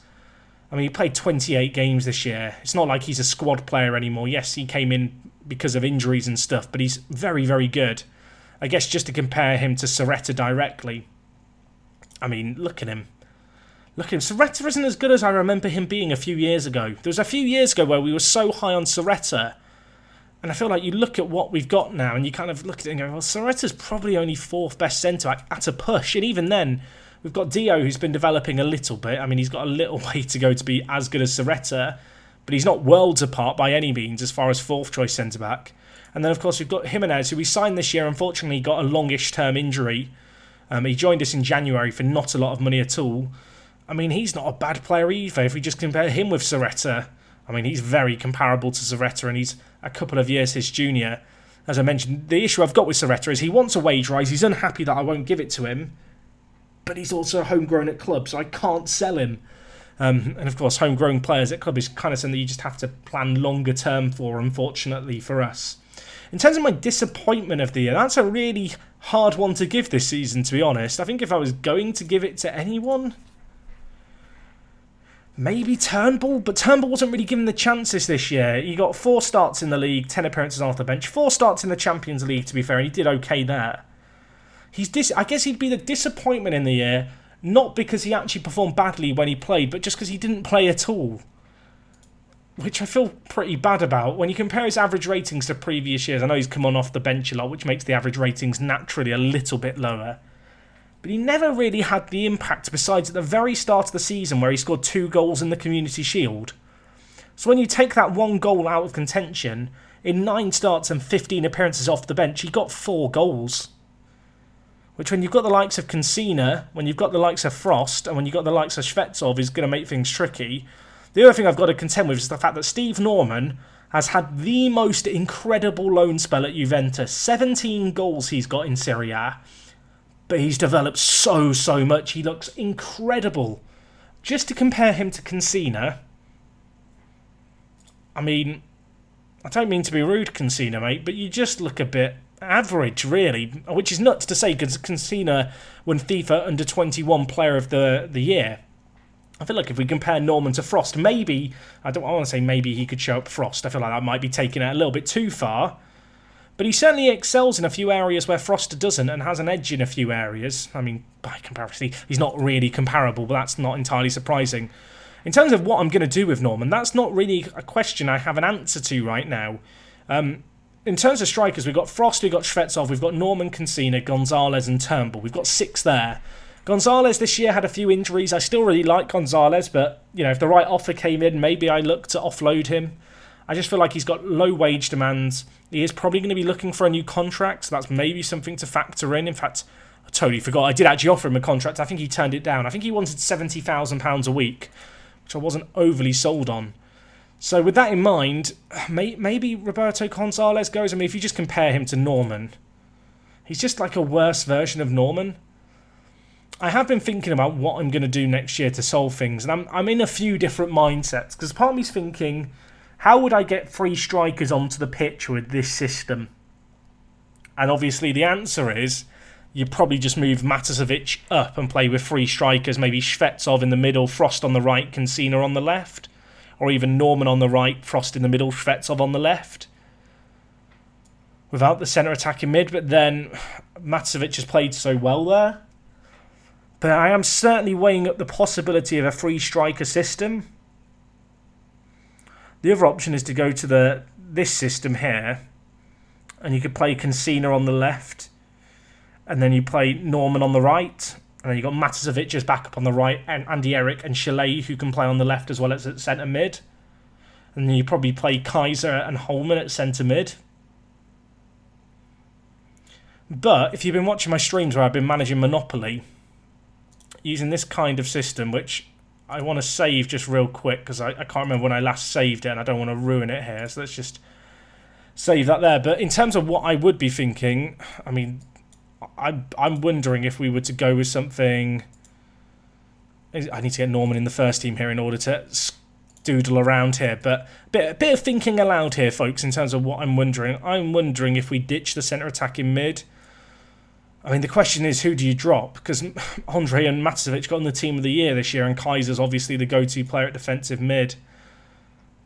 I mean, he played 28 games this year. It's not like he's a squad player anymore. Yes, he came in because of injuries and stuff, but he's very good. I guess just to compare him to Soretta directly, I mean, look at him. Look at him. Soretta isn't as good as I remember him being a few years ago. There was a few years ago where we were so high on Soretta, and I feel like you look at what we've got now and you kind of look at it and go, well, Soretta's probably only 4th best centre-back at a push, and even then, We've got Dio, who's been developing a little bit. I mean, he's got a little way to go to be as good as Soretta, but he's not worlds apart by any means as far as fourth choice centre-back. And then, of course, we've got Jimenez, who we signed this year. Unfortunately, got a longish term injury. He joined us in January for not a lot of money at all. I mean, he's not a bad player either. If we just compare him with Soretta, I mean, he's very comparable to Soretta, and he's a couple of years his junior. As I mentioned, the issue I've got with Soretta is he wants a wage rise. He's unhappy that I won't give it to him. But he's also homegrown at club, so I can't sell him. And of course, homegrown players at club is kind of something that you just have to plan longer term for, unfortunately, for us. In terms of my disappointment of the year, that's a really hard one to give this season, to be honest. I think if I was going to give it to anyone, maybe Turnbull, but Turnbull wasn't really given the chances this year. He got 4 starts in the league, 10 appearances off the bench, 4 starts in the Champions League, to be fair, and he did okay there. I guess he'd be the disappointment in the year, not because he actually performed badly when he played, but just because he didn't play at all. Which I feel pretty bad about. When you compare his average ratings to previous years, I know he's come on off the bench a lot, which makes the average ratings naturally a little bit lower. But he never really had the impact besides at the very start of the season where he scored 2 goals in the Community Shield. So when you take that 1 goal out of contention, in 9 starts and 15 appearances off the bench, he got 4 goals. Which when you've got the likes of Cancina, when you've got the likes of Frost, and when you've got the likes of Shvetsov is going to make things tricky. The other thing I've got to contend with is the fact that Steve Norman has had the most incredible loan spell at Juventus. 17 goals he's got in Serie A. But he's developed so much. He looks incredible. Just to compare him to Cancina, I mean, I don't mean to be rude, Cancina, mate, but you just look a bit average, really. Which is nuts to say, because Cancina won FIFA Under-21 Player of the Year. I feel like if we compare Norman to Frost, maybe, I want to say maybe he could show up Frost. I feel like that might be taking it a little bit too far. But he certainly excels in a few areas where Frost doesn't and has an edge in a few areas. I mean, by comparison, he's not really comparable, but that's not entirely surprising. In terms of what I'm going to do with Norman, that's not really a question I have an answer to right now. In terms of strikers, we've got Frost, we've got Shvetsov, we've got Norman, Cancina, Gonzalez and Turnbull. We've got 6 there. Gonzalez this year had a few injuries. I still really like Gonzalez, but you know, if the right offer came in, maybe I look to offload him. I just feel like he's got low wage demands. He is probably going to be looking for a new contract, so that's maybe something to factor in. In fact, I totally forgot. I did actually offer him a contract. I think he turned it down. I think he wanted £70,000 a week, which I wasn't overly sold on. So with that in mind, maybe Roberto Gonzalez goes. I mean, if you just compare him to Norman, he's just like a worse version of Norman. I have been thinking about what I'm going to do next year to solve things, and I'm in a few different mindsets, because part of me's thinking, how would I get 3 strikers onto the pitch with this system? And obviously the answer is, you probably just move Matasevic up and play with 3 strikers, maybe Shvetsov in the middle, Frost on the right, Cancina on the left, or even Norman on the right, Frost in the middle, Shvetsov on the left. Without the centre attacking mid, but then Matasevic has played so well there. But I am certainly weighing up the possibility of a 3-striker system. The other option is to go to this system here, and you could play Cancina on the left, and then you play Norman on the right, and then you've got Matasevic as backup on the right, and Andy Eric and Chalet who can play on the left as well as at centre mid. And then you probably play Kaiser and Holman at centre mid. But if you've been watching my streams where I've been managing Monopoly, using this kind of system, which I want to save just real quick because I can't remember when I last saved it and I don't want to ruin it here, so let's just save that there. But in terms of what I would be thinking, I mean, I'm wondering if we were to go with something. I need to get Norman in the first team here in order to doodle around here, but a bit of thinking aloud here, folks, in terms of what I'm wondering. I'm wondering if we ditch the centre attacking mid. I mean, the question is, who do you drop? Because Andre and Matasevic got on the team of the year this year, and Kaiser's obviously the go-to player at defensive mid.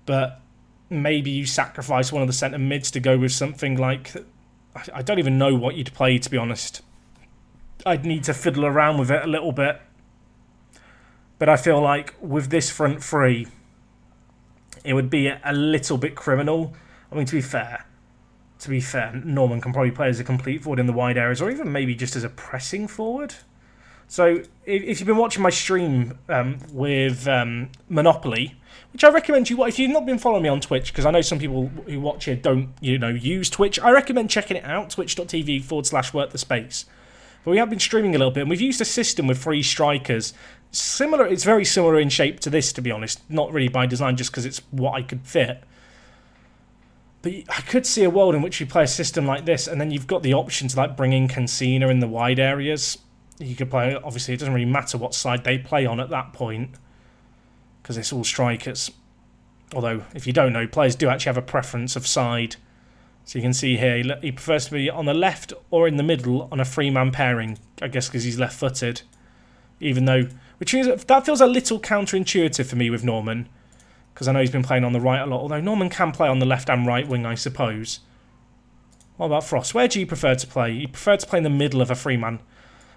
But maybe you sacrifice one of the centre mids to go with something like... I don't even know what you'd play, to be honest. I'd need to fiddle around with it a little bit. But I feel like with this front three, it would be a little bit criminal. I mean, to be fair, Norman can probably play as a complete forward in the wide areas, or even maybe just as a pressing forward. So if you've been watching my stream with Monopoly, which I recommend you, if you've not been following me on Twitch, because I know some people who watch it don't, use Twitch, I recommend checking it out, twitch.tv/WorkTheSpace. But we have been streaming a little bit, and we've used a system with 3 strikers. Similar, it's very similar in shape to this, to be honest. Not really by design, just because it's what I could fit. But I could see a world in which you play a system like this, and then you've got the option to like bring in Cancina in the wide areas. You could play, obviously it doesn't really matter what side they play on at that point, because it's all strikers. Although, if you don't know, players do actually have a preference of side. So you can see here, he prefers to be on the left or in the middle on a 3-man pairing, I guess because he's left-footed. Even though, which means that feels a little counterintuitive for me with Norman, because I know he's been playing on the right a lot, although Norman can play on the left and right wing, I suppose. What about Frost? Where do you prefer to play? You prefer to play in the middle of a 3-man.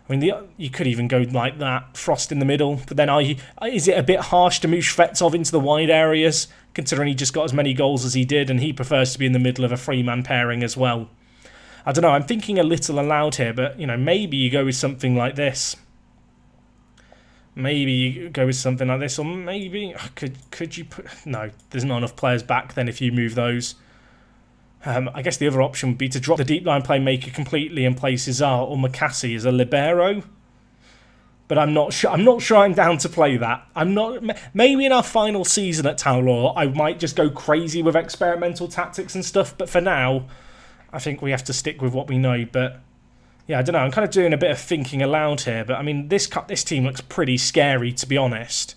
I mean, you could even go like that, Frost in the middle, but then is it a bit harsh to move Shvetov into the wide areas, considering he just got as many goals as he did, and he prefers to be in the middle of a 3-man pairing as well? I don't know, I'm thinking a little aloud here, but, maybe you go with something like this. Maybe you go with something like this, or maybe, could you put, no, there's not enough players back then if you move those. I guess the other option would be to drop the deep line playmaker completely and play Cesar or Makassi as a libero. But I'm not sure. I'm not sure I'm down to play that. I'm not. Maybe in our final season at Taolor, I might just go crazy with experimental tactics and stuff. But for now, I think we have to stick with what we know. But yeah, I don't know. I'm kind of doing a bit of thinking aloud here. But I mean, this team looks pretty scary, to be honest.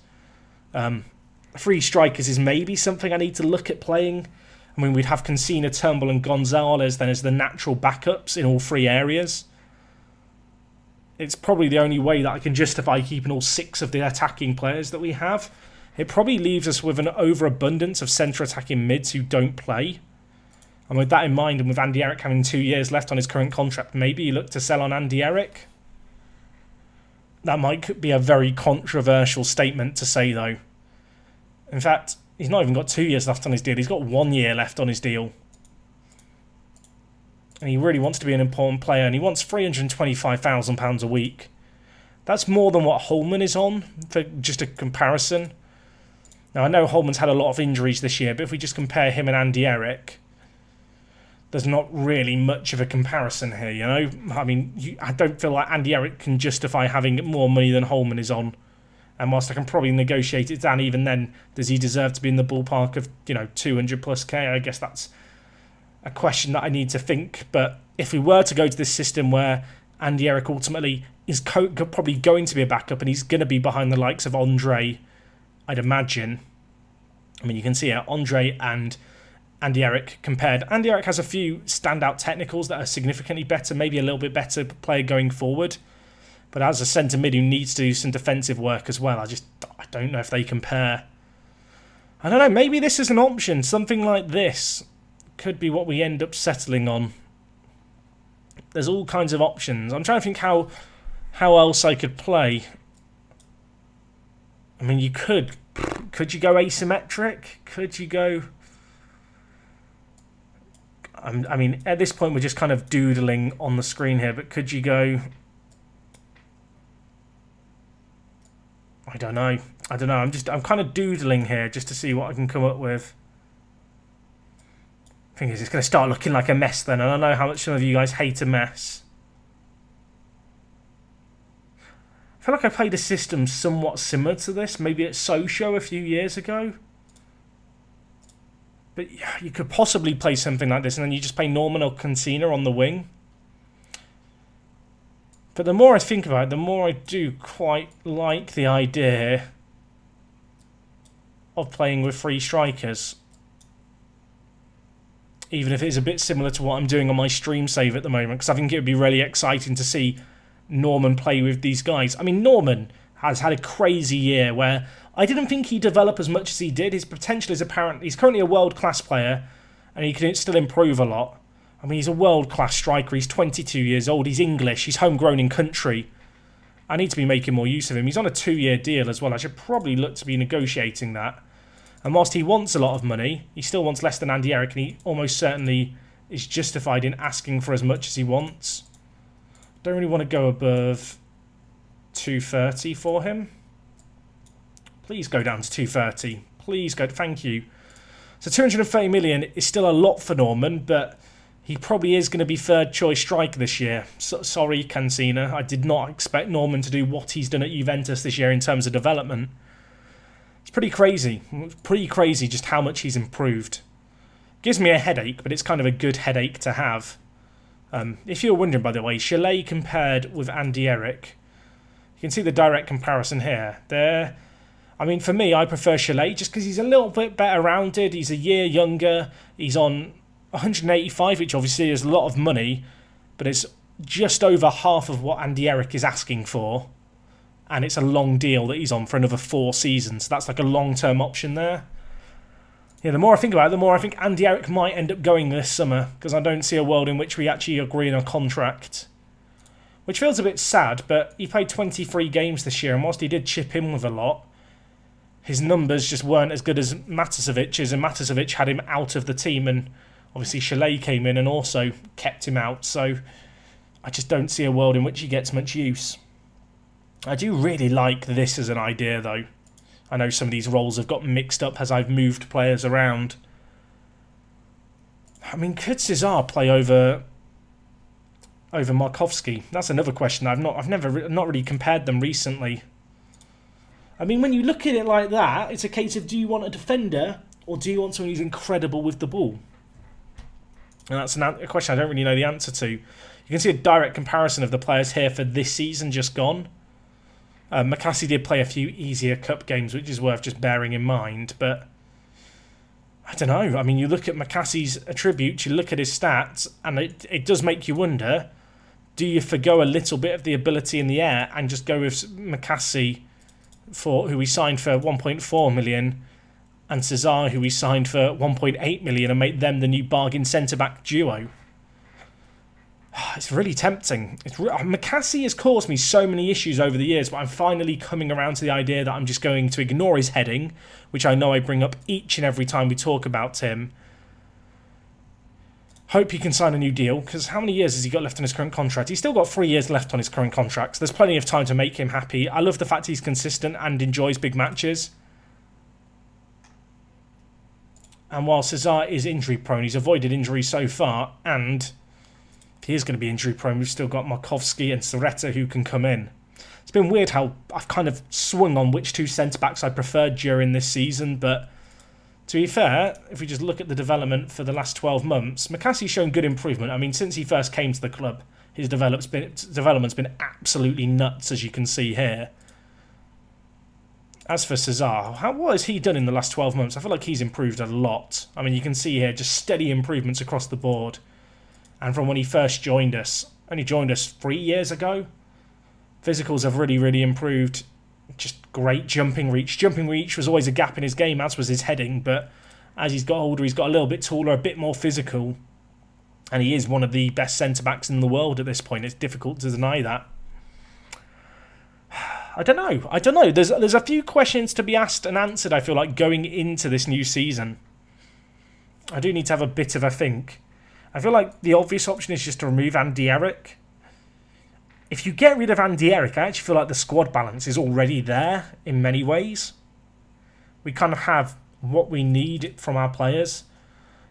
3 strikers is maybe something I need to look at playing. I mean, we'd have Cancina, Turnbull and Gonzalez then as the natural backups in all 3 areas. It's probably the only way that I can justify keeping all 6 of the attacking players that we have. It probably leaves us with an overabundance of centre attacking mids who don't play. And with that in mind, and with Andy Eric having 2 years left on his current contract, maybe you look to sell on Andy Eric. That might be a very controversial statement to say, though. In fact, he's not even got 2 years left on his deal. He's got 1 year left on his deal. And he really wants to be an important player. And he wants £325,000 a week. That's more than what Holman is on, for just a comparison. Now, I know Holman's had a lot of injuries this year, but if we just compare him and Andy Eric, there's not really much of a comparison here, I mean, I don't feel like Andy Eric can justify having more money than Holman is on. And whilst I can probably negotiate it down, even then, does he deserve to be in the ballpark of, 200 plus K? I guess that's a question that I need to think. But if we were to go to this system where Andy Eric ultimately is probably going to be a backup and he's going to be behind the likes of Andre, I'd imagine. I mean, you can see here, Andre and Andy Eric compared. Andy Eric has a few standout technicals that are significantly better, maybe a little bit better player going forward. But as a centre mid who needs to do some defensive work as well, I don't know if they compare. I don't know, maybe this is an option. Something like this could be what we end up settling on. There's all kinds of options. I'm trying to think how else I could play. I mean, you could you go asymmetric? Could you go... I mean, at this point we're just kind of doodling on the screen here, but could you go... I don't know. I'm kind of doodling here just to see what I can come up with. Thing is, it's going to start looking like a mess then, and I know how much some of you guys hate a mess. I feel like I played a system somewhat similar to this, maybe at Socho a few years ago. But yeah, you could possibly play something like this, and then you just play Norman or Cancina on the wing. But the more I think about it, the more I do quite like the idea of playing with 3 strikers. Even if it is a bit similar to what I'm doing on my stream save at the moment, because I think it would be really exciting to see Norman play with these guys. I mean, Norman has had a crazy year where I didn't think he'd develop as much as he did. His potential is apparent. He's currently a world-class player, and he can still improve a lot. I mean, he's a world-class striker. He's 22 years old. He's English. He's homegrown in country. I need to be making more use of him. He's on a 2-year deal as well. I should probably look to be negotiating that. And whilst he wants a lot of money, he still wants less than Andy Eric, and he almost certainly is justified in asking for as much as he wants. Don't really want to go above 230 for him. Please go down to 230. Please go. Thank you. So 230 million is still a lot for Norman, but he probably is going to be third choice striker this year. Sorry, Cancina. I did not expect Norman to do what he's done at Juventus this year in terms of development. It's pretty crazy. Pretty crazy just how much he's improved. Gives me a headache, but it's kind of a good headache to have. If you're wondering, by the way, Chalet compared with Andy Eric. You can see the direct comparison here. There. I mean, for me, I prefer Chalet just because he's a little bit better rounded. He's a year younger. He's on 185, which obviously is a lot of money, but it's just over half of what Andy Eric is asking for. And it's a long deal that he's on for another 4 seasons. So that's like a long-term option there. Yeah, the more I think about it, the more I think Andy Eric might end up going this summer, because I don't see a world in which we actually agree on a contract. Which feels a bit sad, but he played 23 games this year, and whilst he did chip in with a lot, his numbers just weren't as good as Matasevic's, and Matasevic had him out of the team, and obviously Chalet came in and also kept him out, so I just don't see a world in which he gets much use. I do really like this as an idea, though. I know some of these roles have got mixed up as I've moved players around. I mean, could Cesar play over Markovsky? That's another question. I've not really compared them recently. I mean, when you look at it like that, it's a case of, do you want a defender or do you want someone who's incredible with the ball? And that's a question I don't really know the answer to. You can see a direct comparison of the players here for this season just gone. McCassie did play a few easier cup games, which is worth just bearing in mind, but I don't know. I mean, you look at McCassie's attributes, you look at his stats, and it does make you wonder, do you forgo a little bit of the ability in the air and just go with McCassie, who we signed for 1.4 million, and Cesar, who we signed for 1.8 million, and make them the new bargain centre-back duo? It's really tempting. McCassie has caused me so many issues over the years, but I'm finally coming around to the idea that I'm just going to ignore his heading, which I know I bring up each and every time we talk about him. Hope he can sign a new deal, because how many years has he got left on his current contract? He's still got 3 years left on his current contract, so there's plenty of time to make him happy. I love the fact he's consistent and enjoys big matches. And while Cesar is injury prone, he's avoided injury so far, and if he is going to be injury prone, we've still got Markovsky and Soretta who can come in. It's been weird how I've kind of swung on which 2 centre-backs I preferred during this season, but to be fair, if we just look at the development for the last 12 months, McCassie's shown good improvement. I mean, since he first came to the club, his development's been absolutely nuts, as you can see here. As for Cesar, what has he done in the last 12 months? I feel like he's improved a lot. I mean, you can see here just steady improvements across the board. And from when he first joined us, only joined us 3 years ago, physicals have really, really improved. Just great jumping reach. Jumping reach was always a gap in his game, as was his heading, but as he's got older, he's got a little bit taller, a bit more physical, and he is one of the best centre-backs in the world at this point. It's difficult to deny that. I don't know. There's a few questions to be asked and answered, I feel like, going into this new season. I do need to have a bit of a think. I feel like the obvious option is just to remove Andy Eric. If you get rid of Andy Eric, I actually feel like the squad balance is already there in many ways. We kind of have what we need from our players.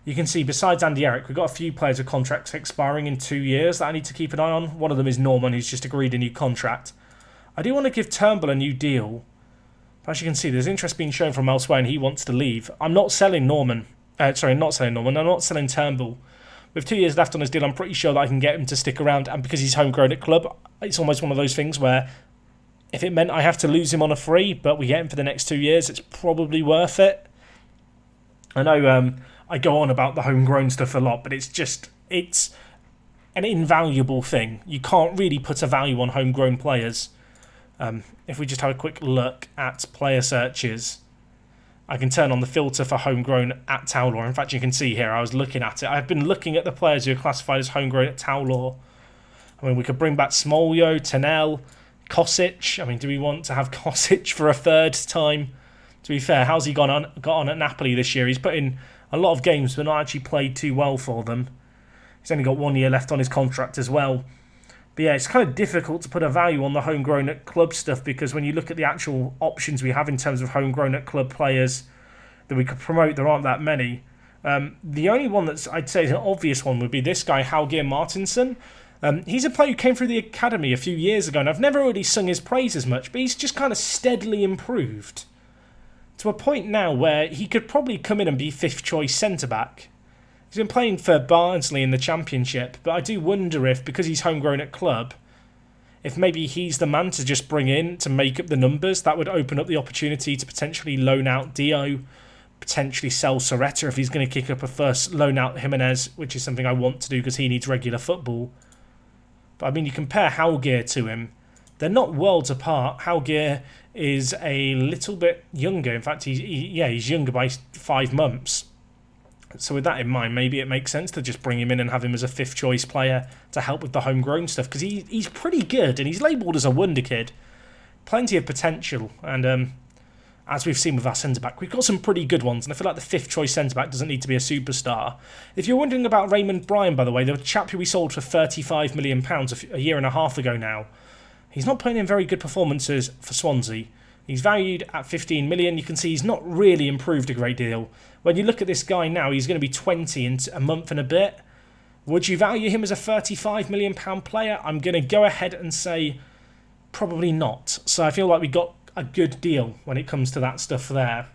You can see, besides Andy Eric, we've got a few players with contracts expiring in 2 years that I need to keep an eye on. One of them is Norman, who's just agreed a new contract. I do want to give Turnbull a new deal. But as you can see, there's interest being shown from elsewhere and he wants to leave. I'm not selling Norman. I'm not selling Turnbull. With 2 years left on his deal, I'm pretty sure that I can get him to stick around. And because he's homegrown at club, it's almost one of those things where if it meant I have to lose him on a free, but we get him for the next 2 years, it's probably worth it. I know I go on about the homegrown stuff a lot, but it's an invaluable thing. You can't really put a value on homegrown players. If we just have a quick look at player searches, I can turn on the filter for homegrown at Towlaw. In fact, you can see here, I was looking at it. I've been looking at the players who are classified as homegrown at Towlaw. I mean, we could bring back Smoljo, Tanel, Kosic. I mean, do we want to have Kosic for a third time? To be fair, how's he got on at Napoli this year? He's put in a lot of games, but not actually played too well for them. He's only got 1 year left on his contract as well. But yeah, it's kind of difficult to put a value on the homegrown at club stuff, because when you look at the actual options we have in terms of homegrown at club players that we could promote, there aren't that many. The only one that's, I'd say, is an obvious one would be this guy, Haugeir Martinsson. He's a player who came through the academy a few years ago, and I've never really sung his praises much, but he's just kind of steadily improved to a point now where he could probably come in and be fifth choice centre-back. He's been playing for Barnsley in the Championship, but I do wonder if, because he's homegrown at club, if maybe he's the man to just bring in to make up the numbers. That would open up the opportunity to potentially loan out Dio, potentially sell Soretta if he's going to kick up a first, loan out Jimenez, which is something I want to do because he needs regular football. But I mean, you compare Haugeir to him, they're not worlds apart. Haugeir is a little bit younger. In fact, he's younger by 5 months. So with that in mind, maybe it makes sense to just bring him in and have him as a fifth choice player to help with the homegrown stuff, because he's pretty good and he's labelled as a wonder kid. Plenty of potential, and as we've seen with our centre-back, we've got some pretty good ones, and I feel like the fifth choice centre-back doesn't need to be a superstar. If you're wondering about Raymond Bryan, by the way, the chap who we sold for £35 million a year and a half ago now, he's not putting in very good performances for Swansea. He's valued at 15 million. You can see he's not really improved a great deal. When you look at this guy now, he's going to be 20 in a month and a bit. Would you value him as a £35 million player? I'm going to go ahead and say probably not. So I feel like we got a good deal when it comes to that stuff there.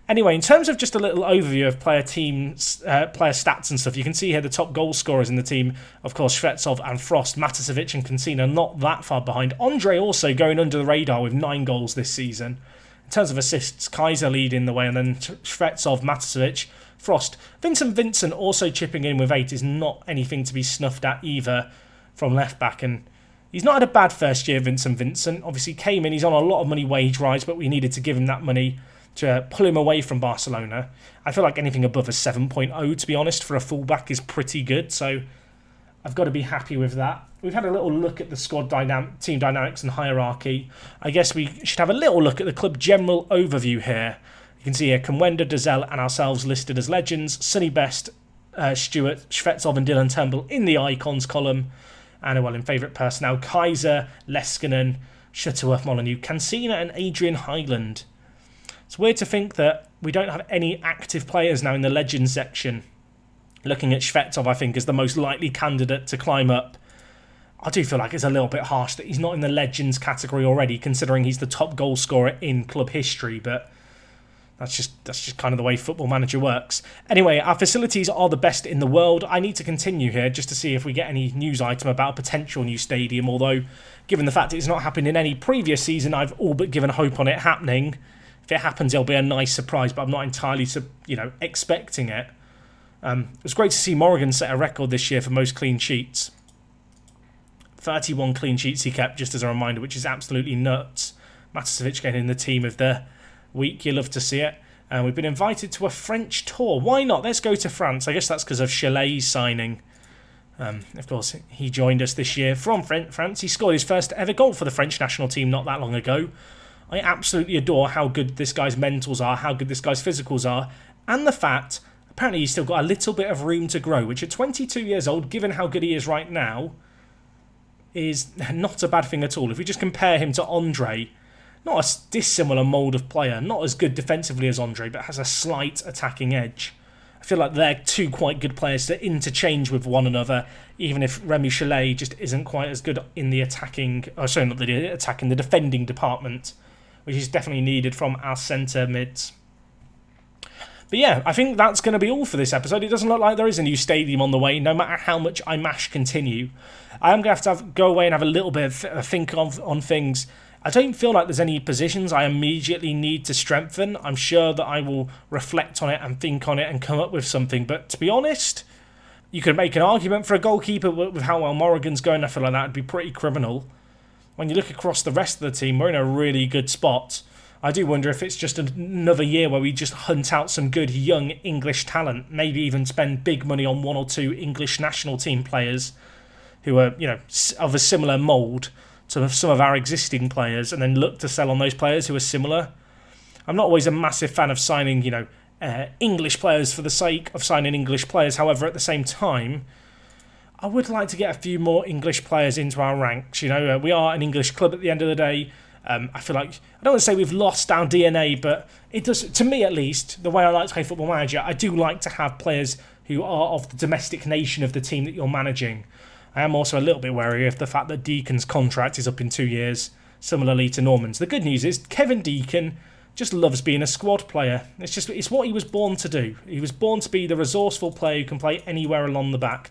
Anyway, in terms of just a little overview of player stats and stuff, you can see here the top goal scorers in the team, of course, Shvetsov and Frost, Matasevic and Kancina not that far behind. Andre also going under the radar with 9 goals this season. In terms of assists, Kaiser leading the way, and then Shvetsov, Matasevic, Frost. Vincent also chipping in with 8 is not anything to be snuffed at either from left back, and he's not had a bad first year, Vincent. Obviously came in, he's on a lot of money wage rise, but we needed to give him that money to pull him away from Barcelona. I feel like anything above a 7.0, to be honest, for a fullback is pretty good, so I've got to be happy with that. We've had a little look at the squad team dynamics and hierarchy. I guess we should have a little look at the club general overview here. You can see here Kamwenda, Dazelle and ourselves listed as legends. Sonny Best, Stuart, Shvetsov and Dylan Turnbull in the icons column. And in favourite personnel, Kaiser, Leskinen, Shuttleworth Molyneux, Cancina and Adrian Highland. It's weird to think that we don't have any active players now in the Legends section. Looking at Shvetsov, I think, is the most likely candidate to climb up. I do feel like it's a little bit harsh that he's not in the Legends category already, considering he's the top goal scorer in club history, but that's just kind of the way Football Manager works. Anyway, our facilities are the best in the world. I need to continue here just to see if we get any news item about a potential new stadium, although given the fact it's not happened in any previous season, I've all but given hope on it happening. If it happens, it'll be a nice surprise, but I'm not entirely, expecting it. It was great to see Morgan set a record this year for most clean sheets. 31 clean sheets he kept, just as a reminder, which is absolutely nuts. Matasevic getting in the team of the week. You love to see it. We've been invited to a French tour. Why not? Let's go to France. I guess that's because of Chalet's signing. Of course, he joined us this year from France. He scored his first ever goal for the French national team not that long ago. I absolutely adore how good this guy's mentals are, how good this guy's physicals are, and the fact, apparently he's still got a little bit of room to grow, which at 22 years old, given how good he is right now, is not a bad thing at all. If we just compare him to Andre, not a dissimilar mould of player, not as good defensively as Andre, but has a slight attacking edge. I feel like they're two quite good players to interchange with one another, even if Remy Chalet just isn't quite as good in the the defending department, which is definitely needed from our centre mids. But yeah, I think that's going to be all for this episode. It doesn't look like there is a new stadium on the way, no matter how much I mash continue. I am going to have to go away and have a little bit of a think on things. I don't feel like there's any positions I immediately need to strengthen. I'm sure that I will reflect on it and think on it and come up with something. But to be honest, you could make an argument for a goalkeeper with how well Morrigan's going. I feel like that would be pretty criminal. When you look across the rest of the team, we're in a really good spot. I do wonder if it's just another year where we just hunt out some good young English talent, maybe even spend big money on 1 or 2 English national team players who are, of a similar mould to some of our existing players, and then look to sell on those players who are similar. I'm not always a massive fan of signing, English players for the sake of signing English players. However, at the same time, I would like to get a few more English players into our ranks. You know, we are an English club at the end of the day. I feel like, I don't want to say we've lost our DNA, but it does, to me at least, the way I like to play Football Manager, I do like to have players who are of the domestic nation of the team that you're managing. I am also a little bit wary of the fact that Deacon's contract is up in 2 years, similarly to Norman's. The good news is Kevin Deacon just loves being a squad player. It's what he was born to do. He was born to be the resourceful player who can play anywhere along the back.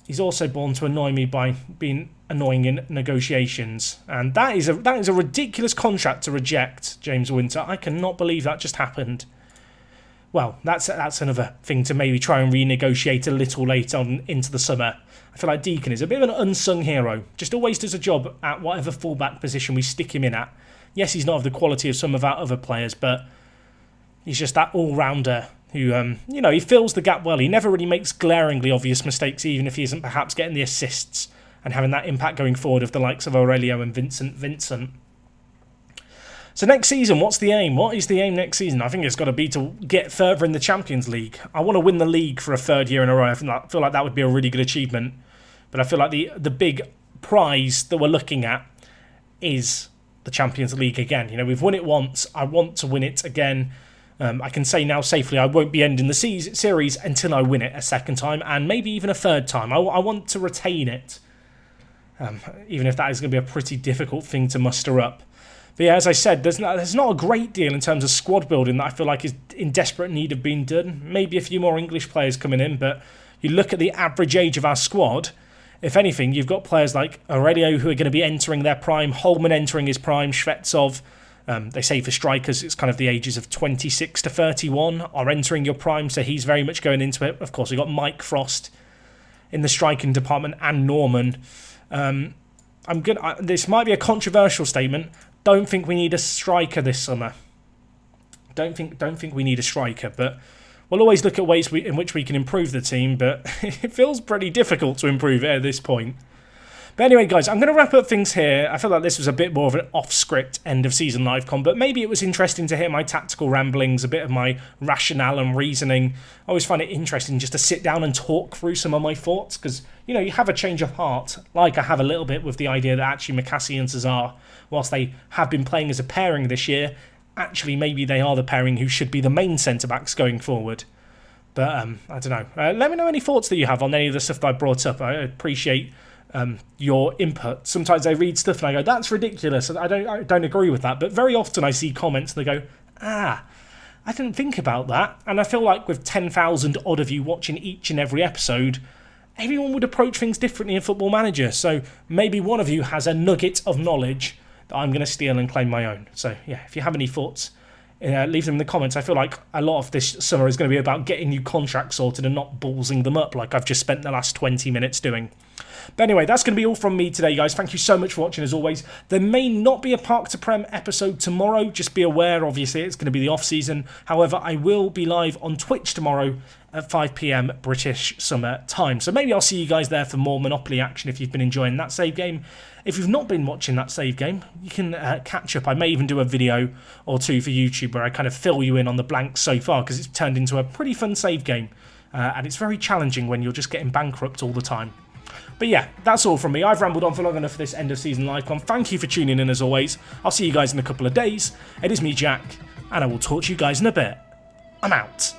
He's also born to annoy me by being annoying in negotiations. And that is a ridiculous contract to reject, James Winter. I cannot believe that just happened. Well, that's another thing to maybe try and renegotiate a little later on into the summer. I feel like Deacon is a bit of an unsung hero. Just always does a job at whatever fullback position we stick him in at. Yes, he's not of the quality of some of our other players, but he's just that all-rounder who, he fills the gap well. He never really makes glaringly obvious mistakes, even if he isn't perhaps getting the assists and having that impact going forward of the likes of Aurelio and Vincent. So next season, what's the aim? What is the aim next season? I think it's got to be to get further in the Champions League. I want to win the league for a third year in a row. I feel like that would be a really good achievement. But I feel like the big prize that we're looking at is the Champions League again. You know, we've won it once. I want to win it again. I can say now safely I won't be ending the series until I win it a second time and maybe even a third time. I want to retain it, even if that is going to be a pretty difficult thing to muster up. But yeah, as I said, there's not a great deal in terms of squad building that I feel like is in desperate need of being done. Maybe a few more English players coming in, but you look at the average age of our squad, if anything, you've got players like Aurelio who are going to be entering their prime, Holman entering his prime, Shvetsov. They say for strikers, it's kind of the ages of 26 to 31 are entering your prime, so he's very much going into it. Of course, we've got Mike Frost in the striking department and Norman. This might be a controversial statement. Don't think we need a striker this summer. Don't think we need a striker, but we'll always look at ways in which we can improve the team, but it feels pretty difficult to improve it at this point. But anyway, guys, I'm going to wrap up things here. I feel like this was a bit more of an off-script end-of-season live-con, but maybe it was interesting to hear my tactical ramblings, a bit of my rationale and reasoning. I always find it interesting just to sit down and talk through some of my thoughts, because, you have a change of heart, like I have a little bit with the idea that actually McCassie and Cesar, whilst they have been playing as a pairing this year, actually maybe they are the pairing who should be the main centre-backs going forward. But, I don't know. Let me know any thoughts that you have on any of the stuff that I brought up. I appreciate your input. Sometimes I read stuff and I go, that's ridiculous. I don't agree with that. But very often I see comments and they go, I didn't think about that. And I feel like with 10,000 odd of you watching each and every episode, everyone would approach things differently in Football Manager. So maybe one of you has a nugget of knowledge that I'm going to steal and claim my own. So yeah, if you have any thoughts, leave them in the comments. I feel like a lot of this summer is going to be about getting new contracts sorted and not ballsing them up like I've just spent the last 20 minutes doing. But anyway, that's going to be all from me today, guys. Thank you so much for watching, as always. There may not be a Park to Prem episode tomorrow. Just be aware, obviously, it's going to be the off-season. However, I will be live on Twitch tomorrow at 5 PM British summer time. So maybe I'll see you guys there for more Monopoly action if you've been enjoying that save game. If you've not been watching that save game, you can catch up. I may even do a video or two for YouTube where I kind of fill you in on the blanks so far, because it's turned into a pretty fun save game. And it's very challenging when you're just getting bankrupt all the time. But yeah, that's all from me. I've rambled on for long enough for this end of season live-con. Thank you for tuning in as always. I'll see you guys in a couple of days. It is me, Jack, and I will talk to you guys in a bit. I'm out.